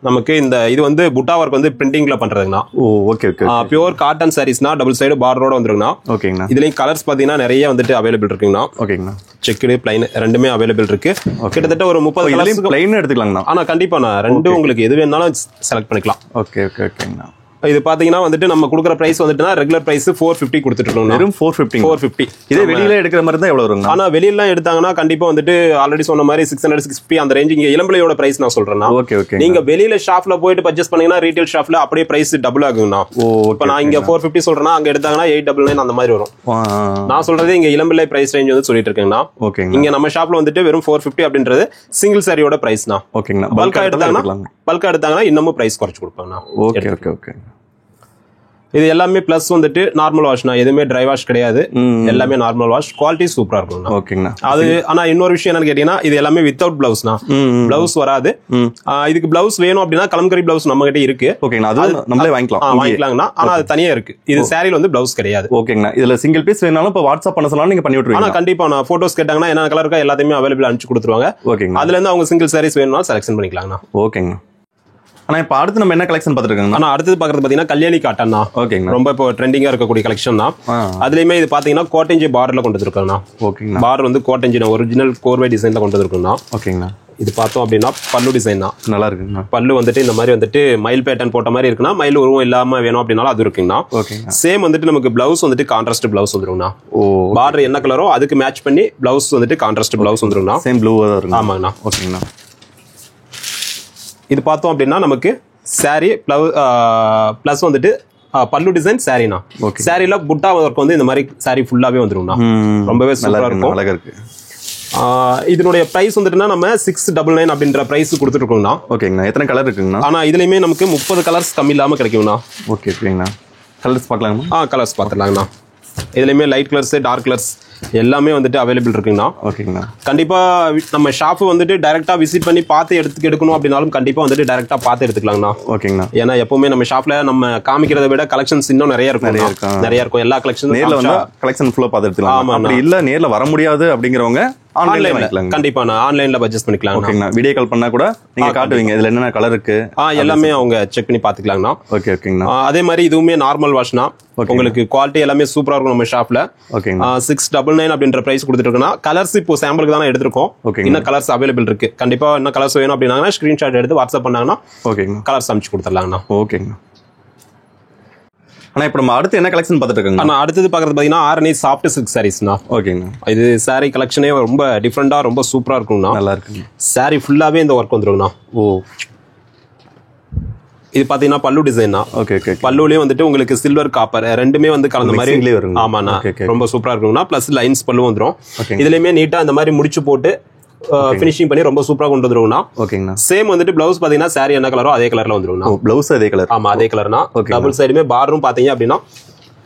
நமக்கு இந்த இது வந்து புட்டா ஒர்க் வந்து பிரிண்டிங்ல பண்றதுங்கண்ணா. Oh okay okay. Pure cotton சாரீஸ்னா டபுள் சைடு பார்டரோட வந்துருங்கண்ணா. ஓகேங்கண்ணா. இதுலயும் கலர்ஸ் பாத்தீங்கன்னா நிறைய வந்துட்டு அவைலபிள் இருக்குங்கண்ணா. ஓகேங்கண்ணா. செக்குடு பிளைன் ரெண்டுமே அவைலபிள் இருக்கு. கிட்டத்தட்ட ஒரு 30 கலர்ஸ் பிளைன் எடுத்துக்கலாங்கண்ணா. ஆனா கண்டிப்பாண்ணா ரெண்டும் உங்களுக்கு எது வேணாலும் செலக்ட் பண்ணிக்கலாம். ஓகே ஓகே ஓகேங்கண்ணா. இது பாத்தீங்கன்னா வந்துட்டு நம்ம கொடுக்குற பிரைஸ் வந்துட்டுனா ரெகுலர் பிரைஸ் 450 கொடுத்துட்டு இருக்கோம். வெறும் 450. இதே வெளியில எடுக்கிற மாதிரி தான் எவ்வளவு வருங்க? ஆனா வெளியில எடுத்தாங்கன்னா கண்டிப்பா வந்துட்டு ஆல்ரெடி சொன்ன மாதிரி 600 650 அந்த ரேஞ்ச். இங்க இளம்பிள்ளையோட பிரைஸ் நான் சொல்றேன்னா, ஓகே ஓகே. நீங்க வெளியில ஷாப்ல போயிட்டு பர்ச்சேஸ் பண்ணீங்கன்னா ரீட்டைல் ஷாப்ல அப்படியே பிரைஸ் டபுள் ஆகுங்கண்ணா. இப்போ நான் இங்க 450 சொல்றேன்னா அங்க எடுத்தாங்கன்னா 899 அந்த மாதிரி வரும். நான் சொல்றது இங்க இளம்பிள்ளை பிரைஸ் ரேஞ்ச் வந்து சொல்லிட்டு இருக்கேங்கண்ணா. ஓகேங்க. இங்க நம்ம ஷாப்ல வந்துட்டு வெறும் 450 அப்படின்றது சிங்கிள் சாரியோட பிரைஸ்னா. ஓகேங்கண்ணா. பல்கா எடுத்தாங்கன்னா இன்னமும் பிரைஸ் குறைச்சு கொடுப்பாங்கண்ணா. Okay okay okay. இது எல்லாமே பிளஸ் வந்துட்டு நார்மல் வாஷ்னா, எதுவுமே ட்ரை வாஷ் கிடையாது. எல்லாமே நார்மல் வாஷ். குவாலிட்டி சூப்பரா இருக்கும். ஓகேங்கண்ணா. அது ஆனா இன்னொரு விஷயம் என்னன்னு கேட்டீங்கன்னா, இது எல்லாமே வித்தவுட் பிளவுஸ்னா. பிளவுஸ் வராது. இதுக்கு பிளவுஸ் வேணும் அப்படின்னா கலம்கரி பிளவுஸ் நம்ம கிட்ட இருக்கு. ஓகேங்கண்ணா. அது நம்மளே வாங்கிக்கலாங்கண்ணா. ஆனா அது தனியா இருக்கு. இது சாரில வந்து பிளவுஸ் கிடையாது. ஓகேங்கண்ணா. இதுல சிங்கிள் பீஸ் வேணாலும் இப்ப வாட்ஸ்அப் பண்ண சொன்னாலும் நீங்க பண்ணி விட்டுருவீங்க. ஆனா கண்டிப்பா நான் போட்டோஸ் கேட்டாங்கன்னா என்ன கலர் இருக்கா எல்லாத்தையுமே அவைலபிள் அனுப்பிச்சு கொடுத்துருவாங்க. ஓகேங்க. அதுல இருந்து அவங்க சிங்கிள் சாரீஸ் வேணும்னா செலக்ஷன் பண்ணிக்கலாங்கண்ணா. ஓகேங்கண்ணா. ஆனா இப்ப அடுத்து நம்ம என்ன கலெக்ஷன் பாத்துருக்கோம்? ஆனா அடுத்து பாக்குறது பாத்தீங்கன்னா கல்யாணி காட்டன் தான். ஓகேங்க. ரொம்ப இப்போ ட்ரெண்டிங்கா இருக்கக்கூடிய கலெக்ஷன் தான். அதுலயுமே இது பாத்தீங்கன்னா கோட்டஞ்சி பார்டர்ல கொண்டு வந்திருக்கோம்னா. ஓகேங்க. பார்டர் வந்து கோட்டஞ்சி ஒரிஜினல் கோர்வை டிசைன்ல கொண்டு வந்திருக்கோம்னா. ஓகேங்கண்ணா. இது பார்த்தோம் அப்படின்னா பல்லு டிசைன் தான். நல்லா இருக்குங்கண்ணா. பல்லு வந்துட்டு இந்த மாதிரி வந்துட்டு மயில் பேட்டர்ன் போட்ட மாதிரி இருக்குன்னா, மயில் உருவம் இல்லாம வேணும் அப்படின்னாலும் அது இருக்குங்கண்ணா. ஓகேங்க. சேம் வந்துட்டு நமக்கு பிளவுஸ் வந்துட்டு கான்ட்ராஸ்ட் பிளவுஸ் வந்துருங்கண்ணா. ஓ. பார்டர் என்ன கலரோ அதுக்கு மேட்ச் பண்ணி பிளவுஸ் வந்துட்டு கான்ட்ராஸ்ட் பிளவுஸ் வந்துருங்கண்ணா. சேம் ப்ளூவா தான் இருக்கு. ஆமாங்கண்ணா. ஓகேங்கண்ணா. இது பார்த்தோம் அப்படின்னா நமக்கு சாரி பிளஸ் வந்துட்டு பல்லு டிசைன் சாரினா. சாரில புட்டா ஒர்க் வந்து இந்த மாதிரி சாரி ஃபுல்லாவே வந்துருங்கண்ணா. ரொம்பவே சூப்பரா இருக்கும். அழகா இருக்கு. இதனுடைய பிரைஸ் வந்துட்டுனா நம்ம 699 அப்படின்ற பிரைஸ் கொடுத்துட்டு இருக்கோம்னா. ஓகேங்கண்ணா. எத்தனை கலர் இருக்குங்கண்ணா? ஆனா இதுலயுமே நமக்கு 30 கலர்ஸ் கம்மி இல்லாம கிடைக்கும்ண்ணா. ஓகே ஓகேங்கண்ணா. கலர்ஸ் பார்க்கலாமா? கலர்ஸ் பார்த்துடலாங்கண்ணா. இதுலயுமே லைட் கலர்ஸ் டார்க் கலர்ஸ் எல்லாமே வந்துட்டு அவைலபிள் இருக்குங்கண்ணா. ஓகேங்கண்ணா. கண்டிப்பா நம்ம ஷாப் வந்துட்டு டைரக்டா விசிட் பண்ணி பார்த்து எடுக்கணும் அப்படின்னாலும் கண்டிப்பா வந்துட்டு டைரக்டா பார்த்து எடுத்துக்கலாங்கண்ணா. ஓகேங்கண்ணா. ஏன்னா எப்பவுமே நம்ம ஷாப்ல நம்ம காமிக்கிறத விட கலெக்ஷன்ஸ் இன்னும் நிறைய இருக்கும். எல்லா கலெக்ஷன் நேர்ல வந்து கலெக்ஷன் ஃபுல்லா பார்த்து எடுத்துக்கலாம். அப்படி இல்ல நேர்ல வர முடியாது அப்படிங்கறவங்க கண்டிப்பா நான் ஆன்லைன்ல பர்ச்சேஸ் பண்ணிக்கலாம். ஓகேங்கண்ணா. வீடியோ கால் பண்ணா கூட நீங்க காட்டுவீங்க இதுல என்னென்ன கலர் இருக்கு எல்லாமே அவங்க செக் பண்ணி பாத்துக்கலாங்கண்ணா. ஓகே ஓகேங்கண்ணா. அதே மாதிரி இதுவுமே நார்மல் வாஷ்னா. உங்களுக்கு குவாலிட்டி எல்லாமே சூப்பரா இருக்கும் நம்ம ஷாப்ல. ஓகேங்கண்ணா. 699 அப்படின்ற பிரைஸ் கொடுத்துட்டு இருக்கோம்னா. கலர்ஸ் இப்போ சாம்பிளுக்கு தான் எடுத்திருக்கோம். இன்னும் கலர்ஸ் அவைலபிள் இருக்கு. கண்டிப்பா என்ன கலர்ஸ் வேணும் அப்படின்னா ஸ்கிரீன்ஷாட் எடுத்து வாட்ஸ்அப் பண்ணாங்கன்னா ஓகேங்கண்ணா கலர்ஸ் அனுப்பிச்சு கொடுத்துடலாங்கண்ணா. ஓகேங்கண்ணா. ஆனா இப்போ நம்ம அடுத்து என்ன கலெக்ஷன் பார்த்துட்டு இருக்கோங்க? ஆனா அடுத்தது பாக்குறது பாத்தீங்கன்னா ஆரணி சாஃப்ட் சில்க் சாரீஸ்னா. ஓகேங்க. இது சாரீ கலெக்ஷனே ரொம்ப டிஃப்ரெண்டா ரொம்ப சூப்பரா இருக்கும்ண்ணா. நல்லா இருக்குங்க. சாரீ ஃபுல்லாவே இந்த ஒர்க் வந்துருங்கண்ணா. ஓ, இது பாத்தீங்கன்னா பல்லு டிசைனா. Okay okay. பல்லுலயே வந்துட்டு உங்களுக்கு சில்வர் காப்பர் ரெண்டுமே வந்து கலந்த மாதிரி. ஆமாண்ணா, ரொம்ப சூப்பரா இருக்குங்கண்ணா. பிளஸ் லைன்ஸ் பல்லு வந்துரும். இதுலயுமே நீட்டா இந்த மாதிரி முடிச்சு போட்டு ஃபினிஷிங் பண்ணி ரொம்ப சூப்பரா கொண்டு வந்துருவோம்னா. ஓகேங்கண்ணா. சேம் வந்துட்டு பிளவுஸ் பாத்தீங்கன்னா சாரி என்ன கலரோ அதே கலர்ல வந்துருவோம்னா. பிளவுஸ் அதே கலர். ஆமா, அதே கலர்னா. டபுள் சைடுமே பார்டரும் பாத்தீங்க அப்படின்னா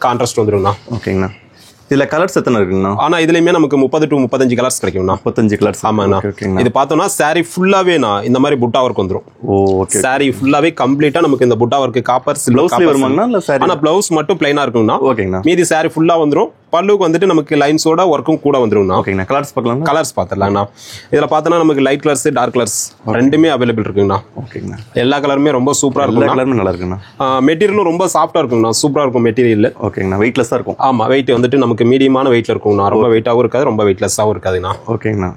கான்ட்ராஸ்ட் வந்துருங்கண்ணா. ஓகேங்கண்ணா. இதுல கலர்ஸ் எத்தனை இருக்குங்கண்ணா? ஆனா இதுலயுமே நமக்கு 30 to 35 கலர்ஸ் கிடைக்கும்ண்ணா. 35 கலர்ஸ். ஆமாண்ணா. இது பார்த்தோம்னா சாரி ஃபுல்லாவே இந்த மாதிரி புட்டா ஒர்க் வந்துரும். ஓகே. சாரி ஃபுல்லாவே கம்ப்ளீட்டா நமக்கு இந்த புட்டா ஒர்க் காப்பர் சில்வர் வருமாங்கண்ணா. இல்ல சாரி ஆனா பிளவுஸ் மட்டும் பிளைனா இருக்கும்ண்ணா. ஓகேங்கண்ணா. மீதி சாரி ஃபுல்லா வந்துரும். பல்லுக்கு வந்துட்டு நமக்கு லைன்ஸோட ஒர்க்கும் கூட வந்துரும்ண்ணா. ஓகேங்கண்ணா. கலர்ஸ் பார்க்கலாம். கலர்ஸ் பார்த்துடலாம்ண்ணா. இதுல பார்த்தோம்னா நமக்கு லைட் கலர்ஸ் டார்க் கலர்ஸ் ரெண்டுமே அவைலபிள் இருக்குங்கண்ணா. ஓகேங்கண்ணா. எல்லா கலருமே ரொம்ப சூப்பரா இருக்கும். எல்லா கலருமே நல்லா இருக்குண்ணா. மெட்டீரியலும் ரொம்ப சாஃப்டா இருக்குங்கண்ணா. சூப்பரா இருக்கும் மெட்டீரியல். ஓகேங்கண்ணா. வெயிட்லெஸ்ஸா இருக்கும். ஆமா, வெயிட் வந்துட்டு நமக்கு மீடியமான வெயிட்ல இருக்கும்ண்ணா. ரொம்ப வெயிட்டாவும் இருக்காது, ரொம்ப வெயிட்லெஸ்ஸாவும் இருக்காதுண்ணா. ஓகேங்கண்ணா.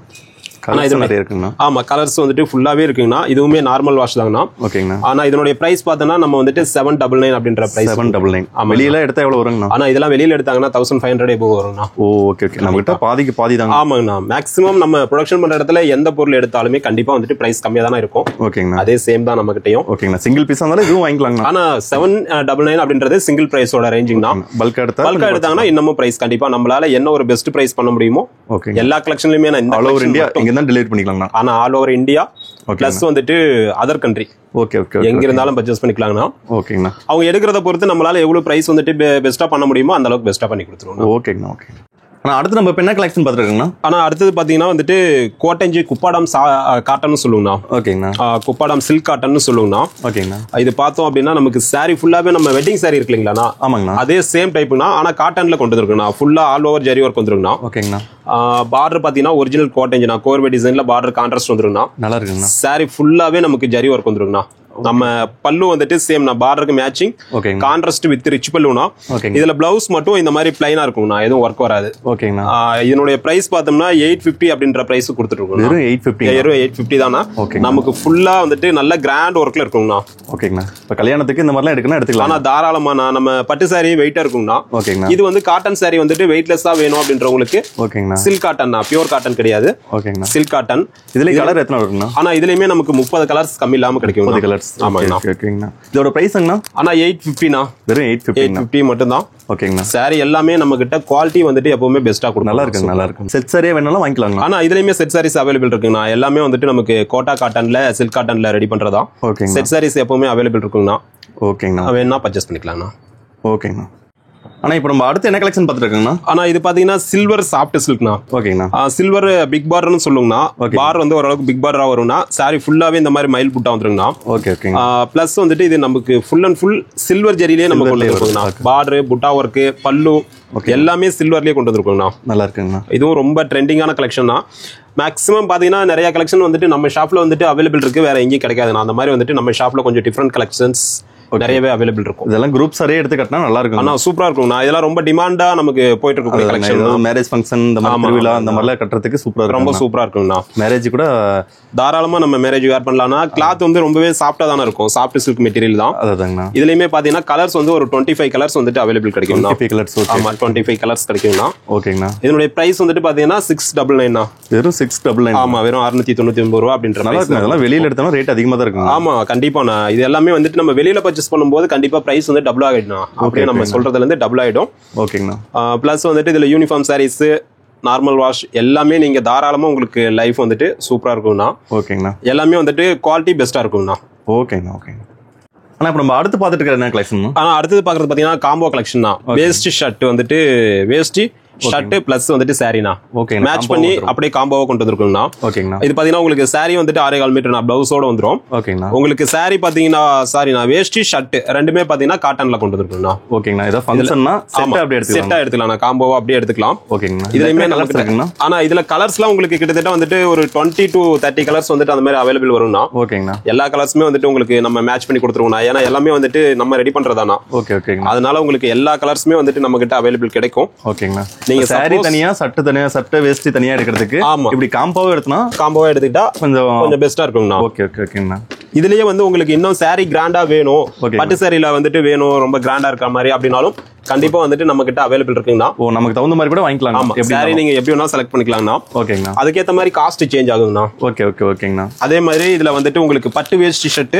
ஆனா இது நிறைய இருக்குங்கண்ணா. ஆமா, கலர்ஸ் வந்துட்டு ஃபுல்லாவே இருக்குங்கண்ணா. இதுவுமே நார்மல் வாஷ் தாங்கண்ணா. ஓகேங்கண்ணா. ஆனா இதனுடைய பிரைஸ் பார்த்தோம்னா நம்ம வந்துட்டு 799 அப்படின்ற பிரைஸ். 799. வெளியில எடுத்தா எவ்வளவு வருங்கண்ணா? ஆனா இதெல்லாம் வெளியில எடுத்தாங்கன்னா 1500 எபோ வருங்கண்ணா. Okay okay. நம்ம கிட்ட பாதிக்கு பாதி தாங்க. ஆமாங்கண்ணா. மேக்ஸிமம் நம்ம ப்ரொடக்ஷன் பண்ற இடத்துல எந்த பொருள் எடுத்தாலுமே கண்டிப்பா வந்துட்டு பிரைஸ் கம்மியா தானே இருக்கும். ஓகேங்கண்ணா. அதே சேம் தான் நம்ம கிட்டயும். ஓகேங்கண்ணா. சிங்கிள் பீஸா இருந்தாலும் இதுவும் வாங்கிக்கலாங்க. ஆனா 799 அப்படின்றது சிங்கிள் பிரைஸோட ரேஞ்சிங்னா. பல்கா எடுத்தாங்கன்னா இன்னமும் பிரைஸ் கண்டிப்பா நம்மளால என்ன ஒரு பெஸ்ட் பிரைஸ் பண்ண முடியுமோ. ஓகே. எல்லா கலெக்ஷன்லயுமே நான் ஆல் ஓவர் இந்தியா இங்க தான் டெலிவரி பண்ணிக்கலாம். ஆனா ஆல் ஓவர் இந்தியா பிளஸ் வந்துட்டு அதர் கண்ட்ரி. Okay okay. எங்க இருந்தாலும் பர்ச்சேஸ் பண்ணிக்கலாம்னா. ஓகேங்கண்ணா. அவங்க எடுக்கிறத பொறுத்து நம்மளால எவ்வளவு பிரைஸ் வந்துட்டு பெஸ்டா பண்ண முடியுமோ அந்த அளவுக்கு பெஸ்டா பண்ணி கொடுத்துருவோம். ஓகேங்கண்ணா. ஓகே. ஆனா அடுத்து நம்ம என்ன கலெக்ஷன் பாத்துருக்கோம்னா? ஆனா அடுத்தது பாத்தீங்கன்னா வந்துட்டு கோட்டஞ்சி குப்பாடம் காட்டன் சொல்லுங்கண்ணா. ஓகேங்கண்ணா. குப்பாடம் சில்க் காட்டன் சொல்லுங்கண்ணா. ஓகேங்கண்ணா. இது பார்த்தோம் அப்படின்னா நமக்கு சாரி ஃபுல்லாவே நம்ம வெட்டிங் சாரி இருக்கு இல்லைங்களாண்ணா? ஆமாங்கண்ணா. அதே சேம் டைப்னா ஆனா காட்டன்ல கொண்டு வந்துருக்குண்ணா. ஃபுல்லா ஆல் ஓவர் ஜரி ஒர்க் வந்துருக்குண்ணா. ஓகேங்கண்ணா. பார்டர் பாத்தீங்கன்னா ஒரிஜினல் கோட்டஞ்சினா கோர்வே டிசைன்ல பார்டர் கான்ட்ராஸ்ட் வந்துருக்குண்ணா. நல்லா இருக்குங்கண்ணா. சாரி ஃபுல்லாவே நமக்கு ஜரி ஒர்க் வந்துருக்குண்ணா. நம்ம பல்லு வந்துட்டு சேம் பார்டருக்கு மேட்சிங் கான்ட்ராஸ்ட் வித் ரிச் பல்லுனா. இதுல பிளவுஸ் மட்டும் இந்த மாதிரி பிளைனா இருக்கும்னா, எதுவும் ஒர்க் வராது. ஓகேங்கண்ணா. இதனுடைய பிரைஸ் பார்த்தோம்னா 850 அப்படின்ற பிரைஸ் கொடுத்துட்டு இருக்கோம். வெறும் 850 தானா. நமக்கு ஃபுல்லா வந்துட்டு நல்ல கிராண்ட் ஒர்க்ல இருக்கும்னா. ஓகேங்கண்ணா. இப்ப கல்யாணத்துக்கு இந்த மாதிரிலாம் எடுக்கணும் எடுத்துக்கலாம். ஆனா தாராளமான நம்ம பட்டு சாரி வெயிட்டா இருக்கும்னா. ஓகேங்கண்ணா. இது வந்து காட்டன் சாரி வந்துட்டு வெயிட்லெஸ்ஸா வேணும் அப்படின்றவங்களுக்கு ஓகேங்கண்ணா சில்க் காட்டன் தான், பியூர் காட்டன் கிடையாது. ஓகேங்கண்ணா. Silk cotton. இதுல கலர் எத்தனை இருக்கும்னா? ஆனா இதுலயுமே நமக்கு 30 கலர்ஸ் கம்மி இல்லாம கிடைக்கும். 30 கலர்ஸ். ஆமாங்கண்ணா. இதோட பிரைஸ்ங்கண்ணா? ஆனா 850னா. வெறும் 850 மட்டும் தான். ஓகேங்கண்ணா. சாரி எல்லாமே நம்ம கிட்ட குவாலிட்டி வந்துட்டு எப்பவுமே பெஸ்டா கொடுக்கும். நல்லா இருக்கு, நல்லா இருக்கு. செட் சாரியா வேணாலும் வாங்கிக்கலாம். ஆனா இதுலயுமே செட் சாரீஸ் அவைலபிள் இருக்குங்கண்ணா. எல்லாமே வந்துட்டு நமக்கு கோட்டா காட்டன்ல சில்க் காட்டன்ல ரெடி பண்றதா. ஓகேங்க. செட் சாரீஸ் எப்பவுமே அவைலபிள் இருக்குங்கண்ணா. ஓகேங்கண்ணா. வேணா பர்ச்சேஸ் பண்ணிக்கலாம்ண்ணா. ஓகேங்கண்ணா. ஆனா இப்போ நம்ம அடுத்து என்ன கலெக்ஷன் பார்த்துட்டு இருக்கோம்னா? ஆனா இது பாத்தீங்கன்னா சில்வர் சாஃப்ட் சில்க்னா. ஓகேங்கண்ணா. சில்வர் பிக் பார்டர்னு சொல்லுங்கண்ணா. பார் வந்து ஓரளவுக்கு பிக் பார்டரா வரும்னா. சாரி ஃபுல்லாவே இந்த மாதிரி மயில் புட்டா வந்துருங்கண்ணா. Okay okay. பிளஸ் வந்துட்டு இது நமக்கு ஃபுல் அண்ட் ஃபுல் சில்வர் ஜரியிலேயே நம்ம கொண்டு வந்துருக்கோம்ண்ணா. பார்டர் புட்டா ஒர்க் பல்லு எல்லாமே சில்வர்லயே கொண்டு வந்துருக்கோம்ண்ணா. நல்லா இருக்குங்கண்ணா. இதுவும் ரொம்ப ட்ரெண்டிங்கான கலெக்ஷன் தான். மேக்ஸிமம் பாத்தீங்கன்னா நிறைய கலெக்ஷன் வந்துட்டு நம்ம ஷாப்ல வந்துட்டு அவைலபிள் இருக்கு, வேற எங்கேயும் கிடைக்காதுண்ணா. அந்த மாதிரி வந்துட்டு நம்ம ஷாப்ல கொஞ்சம் டிஃப்ரெண்ட் கலெக்ஷன்ஸ் நிறையவே அவைலபிள் இருக்கும். இதெல்லாம் குரூப் சரியா எடுத்து கட்டினா நல்லா இருக்கும். ஆனா சூப்பரா இருக்கும். நான் இதெல்லாம் ரொம்ப டிமாண்டா நமக்கு போயிட்டு இருக்க கலெக்ஷன். மேரேஜ் ஃபங்க்ஷன் இந்த மாதிரி திருவிழா அந்த மாதிரிலாம் கட்டுறதுக்கு சூப்பரா இருக்கும். ரொம்ப சூப்பரா இருக்கும்ண்ணா. மேரேஜ் கூட தாராளமா நம்ம மேரேஜ் வேர் பண்ணலாம்னா. கிளாத் வந்து ரொம்பவே சாஃப்டா தானே இருக்கும். சாஃப்ட் சில்க் மெட்டீரியல் தான். அதாங்கண்ணா. இதுலயுமே பாத்தீங்கன்னா கலர்ஸ் வந்து ஒரு 25 கலர்ஸ் வந்துட்டு அவைலபிள் கிடைக்கும். 25 கலர்ஸ். ஆமா, 25 கலர்ஸ் கிடைக்கும்ண்ணா. ஓகேங்கண்ணா. இதனுடைய பிரைஸ் வந்துட்டு பாத்தீங்கன்னா 699. வெறும் 699. ஆமா, வெறும் 699 ரூபா அப்படின்ற பிரைஸ். அதெல்லாம் வெளியில எடுத்தா ரேட் அதிகமா தான் இருக்கும். ஆமா, கண்டிப்பாண்ணா. இது எல்லாமே வந்துட்டு நம்ம வெளியில பர்ச்சேஸ் பண்ணும்போது கண்டிப்பா பிரைஸ் வந்து டபுள் ஆகிடும். அப்படியே நம்ம சொல்றதுல இருந்து டபுள் ஆயிடும். ஓகேங்கண்ணா. பிளஸ் வந்துட்டு இதுல யூனிஃபார்ம் சாரீஸ் நார்மல் வாஷ் எல்லாமே நீங்க தாராளமா உங்களுக்கு லைஃப் வந்துட்டு சூப்பரா இருக்கும்ண்ணா. ஓகேங்கண்ணா. எல்லாமே வந்துட்டு குவாலிட்டி பெஸ்டா இருக்கும்ண்ணா. ஓகேங்கண்ணா. ஓகேங்க. ஆனா இப்ப நம்ம அடுத்து பாத்துட்டு இருக்க என்ன கலெக்ஷன்? ஆனா அடுத்து பாக்குறது பாத்தீங்கன்னா காம்போ கலெக்ஷன் தான். வேஸ்ட் ஷர்ட் வந்துட்டு வேஸ்ட் ஷர்ட் பிளஸ் வந்துட்டு சாரினா. ஓகே. மேட்ச் பண்ணி அப்படியே காம்போவா கொண்டு வந்திருக்குங்கண்ணா. ஓகேங்கண்ணா. இது பாத்தீங்கன்னா உங்களுக்கு சாரி வந்துட்டு 6.25 மீட்டர் பிளவுஸோட வந்துரும். ஓகேங்கண்ணா. உங்களுக்கு சாரி பாத்தீங்கன்னா சாரினா வேஷ்டி ஷர்ட் ரெண்டுமே பாத்தீங்கன்னா காட்டன்ல கொண்டு வந்திருக்குங்கண்ணா. ஓகேங்கண்ணா. இத ஃபங்க்ஷன்னா செட்டா அப்படியே எடுத்துக்கலாம். செட்டா எடுத்துக்கலாம். காம்போவா அப்படியே எடுத்துக்கலாம். ஓகேங்கண்ணா. இதுலயுமே கலர்ஸ் இருக்குங்கண்ணா. ஆனா இதுல கலர்ஸ்லாம் உங்களுக்கு கிட்டத்தட்ட வந்துட்டு ஒரு 20 to 30 கலர்ஸ் வந்துட்டு அந்த மாதிரி அவைலபிள் வரும்ண்ணா. ஓகேங்கண்ணா. எல்லா கலர்ஸுமே வந்துட்டு உங்களுக்கு நம்ம மேட்ச் பண்ணி கொடுத்துருவோம்ண்ணா. ஏன்னா எல்லாமே வந்துட்டு நம்ம ரெடி பண்றதானா. ஓகே ஓகேங்கண்ணா. அதனால உங்களுக்கு எல்லா கலர்ஸுமே வந்துட்டு நம்ம கிட்ட அவைலபிள் கிடைக்கும். ஓகேங்கண்ணா. நீங்க சாரி தனியா சட்டை தனியா சட்டை வேஷ்டி தனியா எடுக்கிறதுக்கு இப்படி காம்போவா எடுத்துனா காம்போவா எடுத்துக்கிட்டா கொஞ்சம் பெஸ்டா இருக்கும்ண்ணா. ஓகே ஓகே ஓகேங்கண்ணா. இதுலயே வந்து உங்களுக்கு இன்னும் saree கிராண்டா வேணும், பட்டு சாரில வந்துட்டு வேணும் ரொம்ப கிராண்டா இருக்கிற மாதிரி அப்படினாலும் கண்டிப்பா வந்துட்டு நம்ம கிட்ட அவைலபிள் இருக்குங்கண்ணா. ஓ நமக்கு தகுந்த மாதிரி கூட வாங்கிக்கலாம். ஆமா, saree நீங்க எப்படி வேணா செலக்ட் பண்ணிக்கலாம்ண்ணா. ஓகேங்கண்ணா. அதுக்கேற்ற மாதிரி காஸ்ட் சேஞ்ச் ஆகுங்கண்ணா. ஓகே ஓகே ஓகேங்கண்ணா. அதே மாதிரி இதுல வந்துட்டு உங்களுக்கு பட்டு வேஷ்டி ஷர்ட்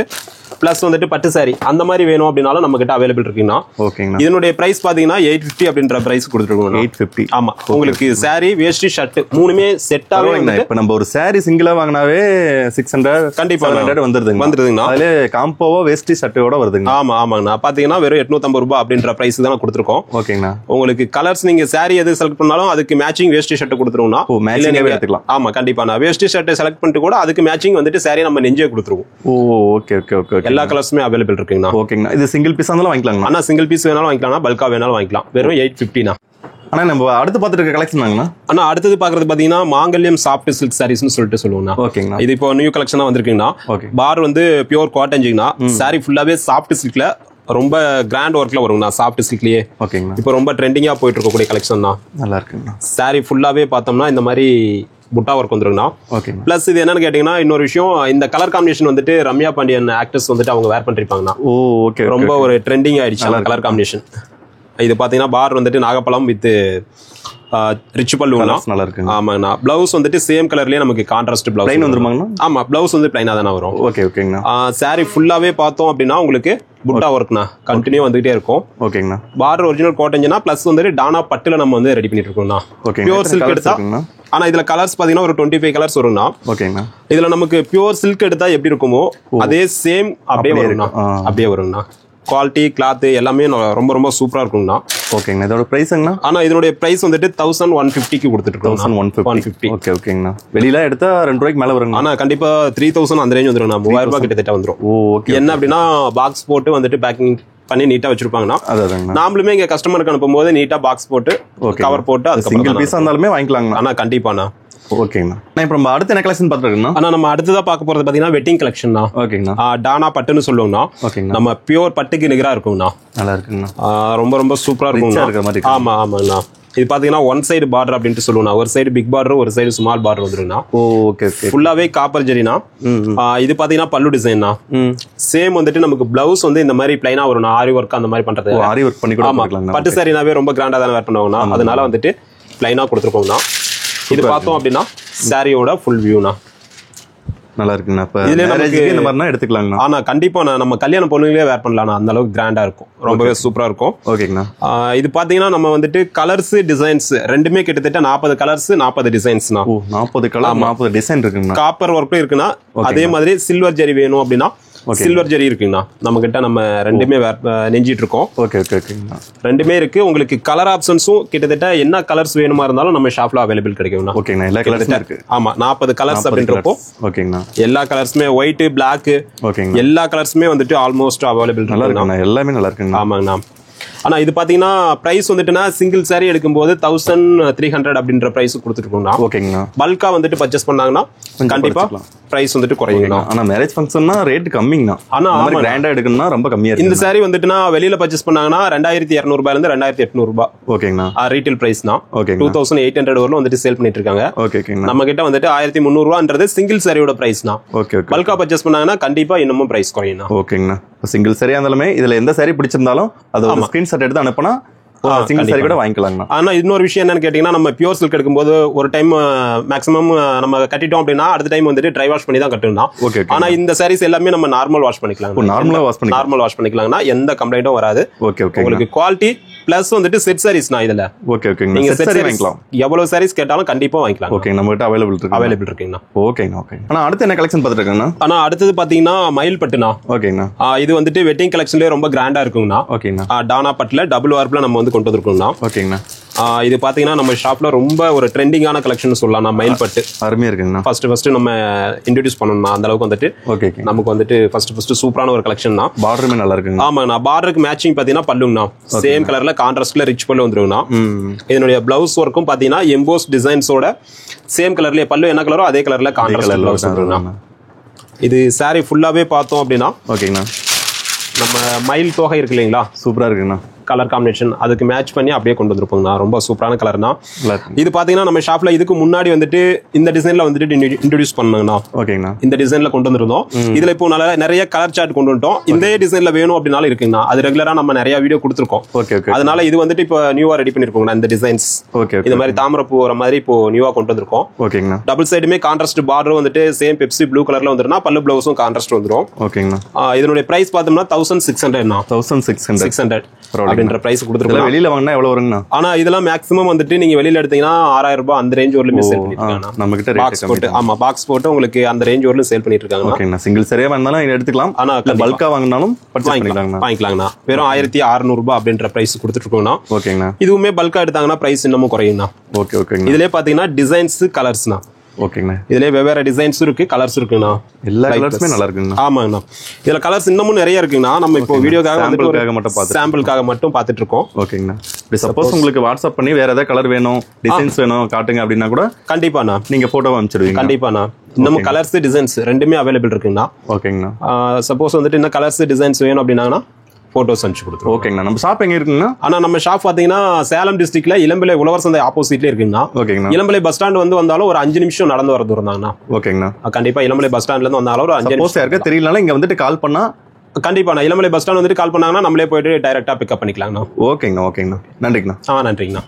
பிளஸ் வந்துட்டு பட்டு சாரி அந்த மாதிரி வேணும் அப்படினாலும் நம்ம கிட்ட அவைலபிள் இருக்குங்கண்ணா. ஓகேங்கண்ணா. இதனுடைய பிரைஸ் பாத்தீங்கன்னா 850 அப்படின்ற பிரைஸ் கொடுத்துருக்கோம். 850. ஆமா, உங்களுக்கு saree வேஷ்டி ஷர்ட் மூணுமே செட்டாவே இப்ப நம்ம ஒரு saree சிங்கிளா வாங்கினாவே 600 கண்டிப்பா 700 வந்துருதுங்கண்ணா. அதுல காம்போவா வேஷ்டி ஷர்ட்டோட வருதுங்க. ஆமா ஆமாங்கண்ணா. பாத்தீங்கன்னா வெறும் 850 ரூபாய் அப்படின்ற பிரைஸ் தான் கொடுத்துருக்கோம். ஓகேங்கண்ணா. உங்களுக்கு கலர்ஸ் நீங்க saree எது செலக்ட் பண்ணாலும் அதுக்கு மேட்சிங் வேஷ்டி ஷர்ட் கொடுத்துருவோம்னா. ஓ மேட்சிங்காவே எடுத்துக்கலாம். ஆமா கண்டிப்பா. நான் வேஷ்டி ஷர்ட் செலக்ட் பண்ணிட்டு கூட அதுக்கு மேட்சிங் வந்துட்டு saree நம்ம நெஞ்சே கொடுத்துருவோம். ஓ ஓகே ஓகே ஓகே. எல்லா கலர்ஸுமே அவைலபிள் இருக்குங்கண்ணா. ஓகேங்கண்ணா. இது சிங்கிள் பீஸ் இருந்தாலும் வாங்கிக்கலாங்கண்ணா. ஆனா சிங்கிள் பீஸ் வேணாலும் வாங்கிக்கலாம், பல்கா வேணாலும் வாங்கிக்கலாம். வெறும் 850ண்ணா. ஆனா நம்ம அடுத்து பார்த்துட்டு இருக்க கலெக்ஷன் தாங்கண்ணா. ஆனா அடுத்தது பாக்குறது பாத்தீங்கன்னா மாங்கல்யம் சாஃப்ட் சில்க் சாரீஸ்னு சொல்லிட்டு சொல்லுவோம்னா. ஓகேங்கண்ணா. இது இப்போ நியூ கலெக்ஷனா வந்திருக்குங்கண்ணா. பார் வந்து பியூர் காட்டன்ஜிங்கண்ணா. saree ஃபுல்லாவே சாஃப்ட் சில்க்ல ரொம்ப கிராண்ட் ஒர்க்ல வருங்கண்ணா. சாஃப்ட் சில்க்லயே ஓகேங்கண்ணா. இப்போ ரொம்ப ட்ரெண்டிங்கா போயிட்டு இருக்கக்கூடிய கலெக்ஷன் தான். நல்லா இருக்குங்கண்ணா. saree ஃபுல்லாவே பார்த்தோம்னா இந்த மாதிரி புட்டா ஒர்க் வந்துருங்கண்ணா. ஓகே. பிளஸ் இது என்னன்னு கேட்டீங்கன்னா இன்னொரு விஷயம், இந்த கலர் காம்பினேஷன் வந்துட்டு ரம்யா பாண்டியன் ஆக்டர்ஸ் வந்துட்டு அவங்க வேர் பண்ணிருப்பாங்கண்ணா. ஓ ஓகே. ரொம்ப ஒரு ட்ரெண்டிங் ஆயிடுச்சு கலர் காம்பினேஷன். இது பாத்தீங்கன்னா பார் வந்துட்டு நாகப்பழம் வித் ரிச் பல்லுனா நல்லா இருக்கு. ஆமாங்கண்ணா. பிளவுஸ் வந்துட்டு சேம் கலர்லயே நமக்கு கான்ட்ராஸ்ட் பிளவுஸ் ப்ளைன் வந்துருமாங்கண்ணா. ஆமா, பிளவுஸ் வந்து ப்ளைனா தானே வரும். ஓகே ஓகேங்கண்ணா. saree ஃபுல்லாவே பார்த்தோம் அப்படின்னா உங்களுக்கு புட்டா ஒர்க்னா கண்டினியூ வந்துகிட்டே இருக்கும். ஓகேங்கண்ணா. பார்டர் ஒரிஜினல் காட்டன்ஜினா பிளஸ் வந்துட்டு டானா பட்டுல நம்ம வந்து ரெடி பண்ணிட்டு இருக்கோம்னா. பியூர் சில்க் எடுத்தா ஆனா இதுல கலர்ஸ் பாத்தீங்கன்னா ஒரு 25 கலர்ஸ் வரும்னா. ஓகேங்கண்ணா. இதுல நமக்கு பியூர் சில்க் எடுத்தா எப்படி இருக்குமோ அதே சேம் அப்படியே வரும்னா. அப்படியே வரும்னா. குவாலிட்டி கிளாத் எல்லாமே ரொம்ப ரொம்ப சூப்பரா இருக்குங்கண்ணா. ஓகேங்கண்ணா. இதோட பிரைஸ்ங்கண்ணா? ஆனா இதனுடைய பிரைஸ் வந்துட்டு 1150க்கு கொடுத்துட்டு இருக்கோம். 1150. ஓகே ஓகேங்கண்ணா. வெளியில எடுத்தா 2 ரூபாய்க்கு மேல வருங்க. ஆனா கண்டிப்பா 3000 அந்த ரேஞ்ச் வந்துரும். 3000 ரூபாய் கிட்டத்தட்ட வந்துரும். ஓகே. என்ன அப்படின்னா பாக்ஸ் போட்டு வந்துட்டு பேக்கிங் பண்ணி நீட்டா வச்சிருப்பாங்கன்னா. அதாங்க. நாமளுமே இங்க கஸ்டமருக்கு அனுப்பும்போது நீட்டா பாக்ஸ் போட்டு கவர் போட்டு அது சிங்கிள் பீஸா இருந்தாலுமே வாங்கிக்கலாங்க. ஆனா கண்டிப்பாண்ணா. ஓகேங்கண்ணா. நான் இப்போ நம்ம அடுத்த என்ன கலெக்ஷன் பார்த்துருக்கோம்னா, ஆனா நம்ம அடுத்ததா பார்க்க போறது பாத்தீங்கன்னா வெட்டிங் கலெக்ஷன் தான். ஓகேங்கண்ணா. டானா பட்டுன்னு சொல்லுவோம்னா. ஓகேங்கண்ணா. நம்ம பியூர் பட்டுக்கு நிகரா இருக்கும்ண்ணா. நல்லா இருக்குங்கண்ணா. ரொம்ப ரொம்ப சூப்பரா இருக்கும். ஆமா ஆமாண்ணா. இது பாத்தீங்கன்னா ஒன் சைடு பார்டர் அப்படின்ட்டு சொல்லுவோம். ஒரு சைடு பிக் பார்டர், ஒரு சைடு ஸ்மால் பார்டர் வந்துருங்கண்ணா. Okay okay. ஃபுல்லாவே காப்பர் ஜெரினா. இது பாத்தீங்கன்னா பல்லு டிசைன்னா. சேம் வந்துட்டு நமக்கு பிளவுஸ் வந்து இந்த மாதிரி பிளைனா வரும். ஆரி ஒர்க் அந்த மாதிரி பண்றது. ஆரி ஒர்க் பண்ணி கூட பண்ணலாம். பட்டு சாரினாவே ரொம்ப கிராண்டா தானே வேர் பண்ணுவாங்கண்ணா. அதனால வந்துட்டு பிளைனா கொடுத்துருக்கோம்னா. இது பார்த்தோம் அப்படின்னா சாரியோட ஃபுல் வியூனா. நல்லா இருக்குண்ணா. இப்ப இதுல நமக்கு இந்த மாதிரினா எடுத்துக்கலாம்ண்ணா. ஆனா கண்டிப்பா நம்ம கல்யாண பொண்ணுங்களே வேர் பண்ணலாம். அந்த அளவுக்கு கிராண்டா இருக்கும். ரொம்பவே சூப்பரா இருக்கும். ஓகேங்கண்ணா. இது பாத்தீங்கன்னா நம்ம வந்துட்டு கலர்ஸ் டிசைன்ஸ் ரெண்டுமே கிட்டத்தட்ட 40 கலர்ஸ் 40 டிசைன்ஸ்னா. 40 கலர் 40 டிசைன் இருக்குங்கண்ணா. காப்பர் ஒர்க்கும் இருக்குன்னா. அதே மாதிரி சில்வர் ஜெரி வேணும் அப்படின்னா சில்வர் ஜெரி இருக்குங்கண்ணா. நம்ம கிட்ட நம்ம ரெண்டுமே நெஞ்சிட்டு இருக்கோம். ஓகே ஓகே ஓகேங்கண்ணா. ரெண்டுமே இருக்கு. உங்களுக்கு கலர் ஆப்ஷன்ஸும் கிட்டத்தட்ட என்ன கலர்ஸ் வேணுமா இருந்தாலும் நம்ம ஷாப்ல அவைலபிள் கிடைக்கும்ண்ணா. ஓகேங்கண்ணா. எல்லா கலர்ஸும் இருக்கு. ஆமா, 40 கலர்ஸ் அப்படின்றப்போ ஓகேங்கண்ணா. எல்லா கலர்ஸுமே ஒயிட், பிளாக், ஓகேங்க, எல்லா கலர்ஸுமே வந்துட்டு ஆல்மோஸ்ட் அவைலபிள். நல்லா இருக்குண்ணா. எல்லாமே நல்லா இருக்குங்க. ஆமாங்கண்ணா. ஆனா இது பாத்தீங்கன்னா பிரைஸ் வந்துட்டுனா சிங்கிள் சாரி எடுக்கும்போது 1300 அப்படின்ற பிரைஸ் கொடுத்துருக்கோம்னா. ஓகேங்கண்ணா. பல்கா வந்துட்டு பர்ச்சேஸ் பண்ணாங்கன்னா கண்டிப்பா பிரைஸ் வந்துட்டு குறையுங்கண்ணா. ஆனா மேரேஜ் ஃபங்க்ஷன்னா ரேட் கம்மிங்கண்ணா. ஆனா கிராண்டா எடுக்கணும்னா ரொம்ப கம்மியா இருக்கு. இந்த சாரி வந்துட்டுனா வெளியில பர்ச்சேஸ் பண்ணாங்கன்னா 2200 ரூபாயில இருந்து 2800 ரூபாய். ஓகேங்கண்ணா. ரீட்டைல் பிரைஸ் தான். ஓகே. 2800 வரலும் வந்துட்டு சேல் பண்ணிட்டு இருக்காங்க. ஓகே ஓகேங்கண்ணா. நம்ம கிட்ட வந்துட்டு 1300 ரூபான்றது சிங்கிள் சாரியோட பிரைஸ் தான். Okay okay. பல்கா பர்ச்சேஸ் பண்ணாங்கன்னா கண்டிப்பா இன்னமும் பிரைஸ் குறையும்ண்ணா. ஓகேங்கண்ணா. சிங்கிள் சாரியா இருந்தாலுமே இதுல எந்த சாரி பிடிச்சிருந்தாலும் அது ஒரு ஸ்கிரீன்ஷாட் எடுத்து அனுப்புனா சிங்கிள் சாரி கூட வாங்கிக்கலாங்கண்ணா. ஆனா இன்னொரு விஷயம் என்னன்னு கேட்டீங்கன்னா, நம்ம பியூர் சில்க் எடுக்கும்போது ஒரு டைம் மேக்ஸிமம் நம்ம கட்டிட்டோம் அப்படின்னா அடுத்த டைம் வந்துட்டு ட்ரை வாஷ் பண்ணி தான் கட்டணும். ஓகே. ஆனா இந்த சாரீஸ் எல்லாமே நம்ம நார்மல் வாஷ் பண்ணிக்கலாம். நார்மல் வாஷ் பண்ணிக்கலாம்னா எந்த கம்ப்ளைண்ட்டும் வராது. Okay okay. உங்களுக்கு குவாலிட்டி பிளஸ் வந்துட்டு செட் சாரீஸ்னா இதுல. Okay okay. நீங்க செட் சாரி வாங்கிக்கலாம். எவ்வளவு சாரீஸ் கேட்டாலும் கண்டிப்பா வாங்கிக்கலாம். ஓகே. நம்ம கிட்ட அவைலபிள் இருக்குங்கண்ணா. ஓகேங்க ஓகே. ஆனா அடுத்து என்ன கலெக்ஷன் பார்த்துட்டு இருக்கீங்கண்ணா? ஆனா அடுத்தது பாத்தீங்கன்னா மயில் பட்டுனா. ஓகேங்கண்ணா. இது வந்துட்டு வெட்டிங் கலெக்ஷன்லயே ரொம்ப கிராண்டா இருக்குங்கண்ணா. ஓகேங்கண்ணா. டானா பட்டுல டபுள் வார்ப்ல நம்ம வந்து கொண்டு வந்திருக்கோம்னா. ஓகேங்கண்ணா. இது பாத்தீங்கன்னா நம்ம ஷாப்ல ரொம்ப ஒரு ட்ரெண்டிங்கான கலெக்ஷன் சொல்லலாம். மயில் பட்டு அருமையா இருக்குங்கண்ணா. ஃபர்ஸ்ட் நம்ம இன்ட்ரோடியூஸ் பண்ணணும். அந்த அளவுக்கு வந்துட்டு ஓகே நமக்கு வந்துட்டு ஃபர்ஸ்ட் சூப்பரான ஒரு கலெக்ஷன் தான். பார்டருமே நல்லா இருக்குங்க. ஆமாண்ணா. பார்டருக்கு மேட்சிங் பாத்தீங்கன்னா பல்லுங்கண்ணா. சேம் கலர்ல கான்ட்ராஸ்ட்ல ரிச் பல்லு வந்துருங்கண்ணா. இதனுடைய பிளவுஸ் ஒர்க்கும் பாத்தீங்கன்னா எம்போஸ் டிசைன்ஸோட சேம் கலர்லயே பல்லு என்ன கலரோ அதே கலர்ல கான்ட்ராஸ்ட் பிளவுஸ் வந்துருங்கண்ணா. இது சாரி ஃபுல்லாவே பார்த்தோம் அப்படின்னா ஓகேங்கண்ணா நம்ம மயில் தோகை இருக்கு இல்லைங்களா, சூப்பரா இருக்குண்ணா. கலர் காம்பினேஷன் அதுக்கு மேட்ச் பண்ணி அப்படியே கொண்டு வந்திருப்போங்கண்ணா. ரொம்ப சூப்பரான கலர்னா. நல்லா இருக்கு. இது பாத்தீங்கன்னா நம்ம ஷாப்ல இதுக்கு முன்னாடி வந்துட்டு இந்த டிசைன்ல வந்துட்டு இன்ட்ரோடியூஸ் பண்ணாங்கண்ணா. ஓகேங்கண்ணா. இந்த டிசைன்ல கொண்டு வந்திருந்தோம். இதுல இப்போ நிறைய கலர் சார்ட் கொண்டு வந்துட்டோம். இந்த டிசைன்ல வேணும் அப்படினாலும் இருக்குங்கண்ணா. அது ரெகுலரா நம்ம நிறைய வீடியோ கொடுத்துருக்கோம். Okay okay. அதனால இது வந்துட்டு இப்போ நியூவா ரெடி பண்ணிருக்கோங்கண்ணா. இந்த டிசைன்ஸ் ஓகே. இந்த மாதிரி தாமரைப்பூ வர மாதிரி இப்போ நியூவா கொண்டு வந்திருக்கோம். ஓகேங்கண்ணா. டபுள் சைடுமே கான்ட்ராஸ்ட் பார்டர் வந்துட்டு சேம் பெப்சி ப்ளூ கலர்ல வந்துருனா பல்லு பிளவுஸும் கான்ட்ராஸ்ட் வந்துரும். ஓகேங்கண்ணா. இதனுடைய பிரைஸ் பார்த்தோம்னா 1600ண்ணா. 1600 அப்படின்ற பிரைஸ் கொடுத்துருக்கோம். வெளியில வாங்கினா எவ்வளவு வருங்கண்ணா? ஆனா இதெல்லாம் மேக்ஸிமம் வந்துட்டு நீங்க வெளியில எடுத்தீங்கன்னா 6000 ரூபாய் அந்த ரேஞ்ச் வரலுமே சேல் பண்ணிட்டு இருக்காங்க. நம்ம கிட்ட பாக்ஸ் போட்டு, ஆமா பாக்ஸ் போட்டு உங்களுக்கு அந்த ரேஞ்ச் வரலும் சேல் பண்ணிட்டு இருக்காங்க. ஓகேண்ணா. சிங்கிள் சரியா வேணாலும் இதை எடுத்துக்கலாம். ஆனா பல்கா வாங்கினாலும் வாங்கிக்கலாங்கண்ணா. வெறும் 1600 ரூபாய் அப்படின்ற பிரைஸ் கொடுத்துட்டு இருக்கோம்னா. ஓகேங்கண்ணா. இதுவுமே பல்கா எடுத்தாங்கன்னா பிரைஸ் இன்னமும் குறையும்ண்ணா. Okay okay. இதுலயே பாத்தீங்கன்னா டிசைன்ஸ் கலர்ஸ்னா. ஓகேங்கண்ணா. இதுலயே வெவ்வேறு டிசைன்ஸ் இருக்கு, கலர்ஸ் இருக்குண்ணா. எல்லா கலர்ஸுமே நல்லா இருக்குங்கண்ணா. ஆமாங்கண்ணா. இதுல கலர்ஸ் இன்னமும் நிறைய இருக்குங்கண்ணா. நம்ம இப்போ வீடியோக்காக சாம்பிளுக்காக மட்டும் பார்த்துட்டு இருக்கோம். ஓகேங்கண்ணா. சப்போஸ் உங்களுக்கு வாட்ஸ்அப் பண்ணி வேற ஏதாவது கலர் வேணும், டிசைன்ஸ் வேணும் காட்டுங்க அப்படின்னா கூட கண்டிப்பாண்ணா நீங்க போட்டோ அனுப்பிச்சிடுவீங்க. கண்டிப்பாண்ணா. இன்னமும் கலர்ஸ் டிசைன்ஸ் ரெண்டுமே அவைலபிள் இருக்குங்கண்ணா. ஓகேங்கண்ணா. சப்போஸ் வந்துட்டு இன்னும் கலர்ஸ் டிசைன்ஸ் வேணும் அப்படின்னாங்கன்னா போட்டோஸ் அனுப்பிச்சு கொடுத்துருவோம். ஓகேங்கண்ணா. நம்ம ஷாப் எங்க இருக்குங்கண்ணா? ஆனா நம்ம ஷாப் பாத்தீங்கன்னா சேலம் டிஸ்ட்ரிக்ட்ல இளம்பிள்ளை உழவர் சந்தை ஆப்போசிட்ல இருக்குங்கண்ணா. ஓகேங்கண்ணா. இளம்பிள்ளை பஸ் ஸ்டாண்ட் வந்தாலும் ஒரு 5 நிமிஷம் நடந்து வர தூரம் தாங்கண்ணா. ஓகேங்கண்ணா. கண்டிப்பா இளம்பிள்ளை பஸ் ஸ்டாண்ட்ல இருந்து வந்தாலும் ஒரு 5 நிமிஷம் யாருக்கு தெரியலனால இங்க வந்துட்டு கால் பண்ணா கண்டிப்பா நான் இளம்பிள்ளை பஸ் ஸ்டாண்ட் வந்துட்டு கால் பண்ணாங்கன்னா நம்மளே போயிட்டு டைரக்டா பிக்கப் பண்ணிக்கலாங்கண்ணா. ஓகேங்கண்ணா. ஓகேங்கண்ணா. நன்றிங்கண்ணா. நன்றிங்கண்ணா.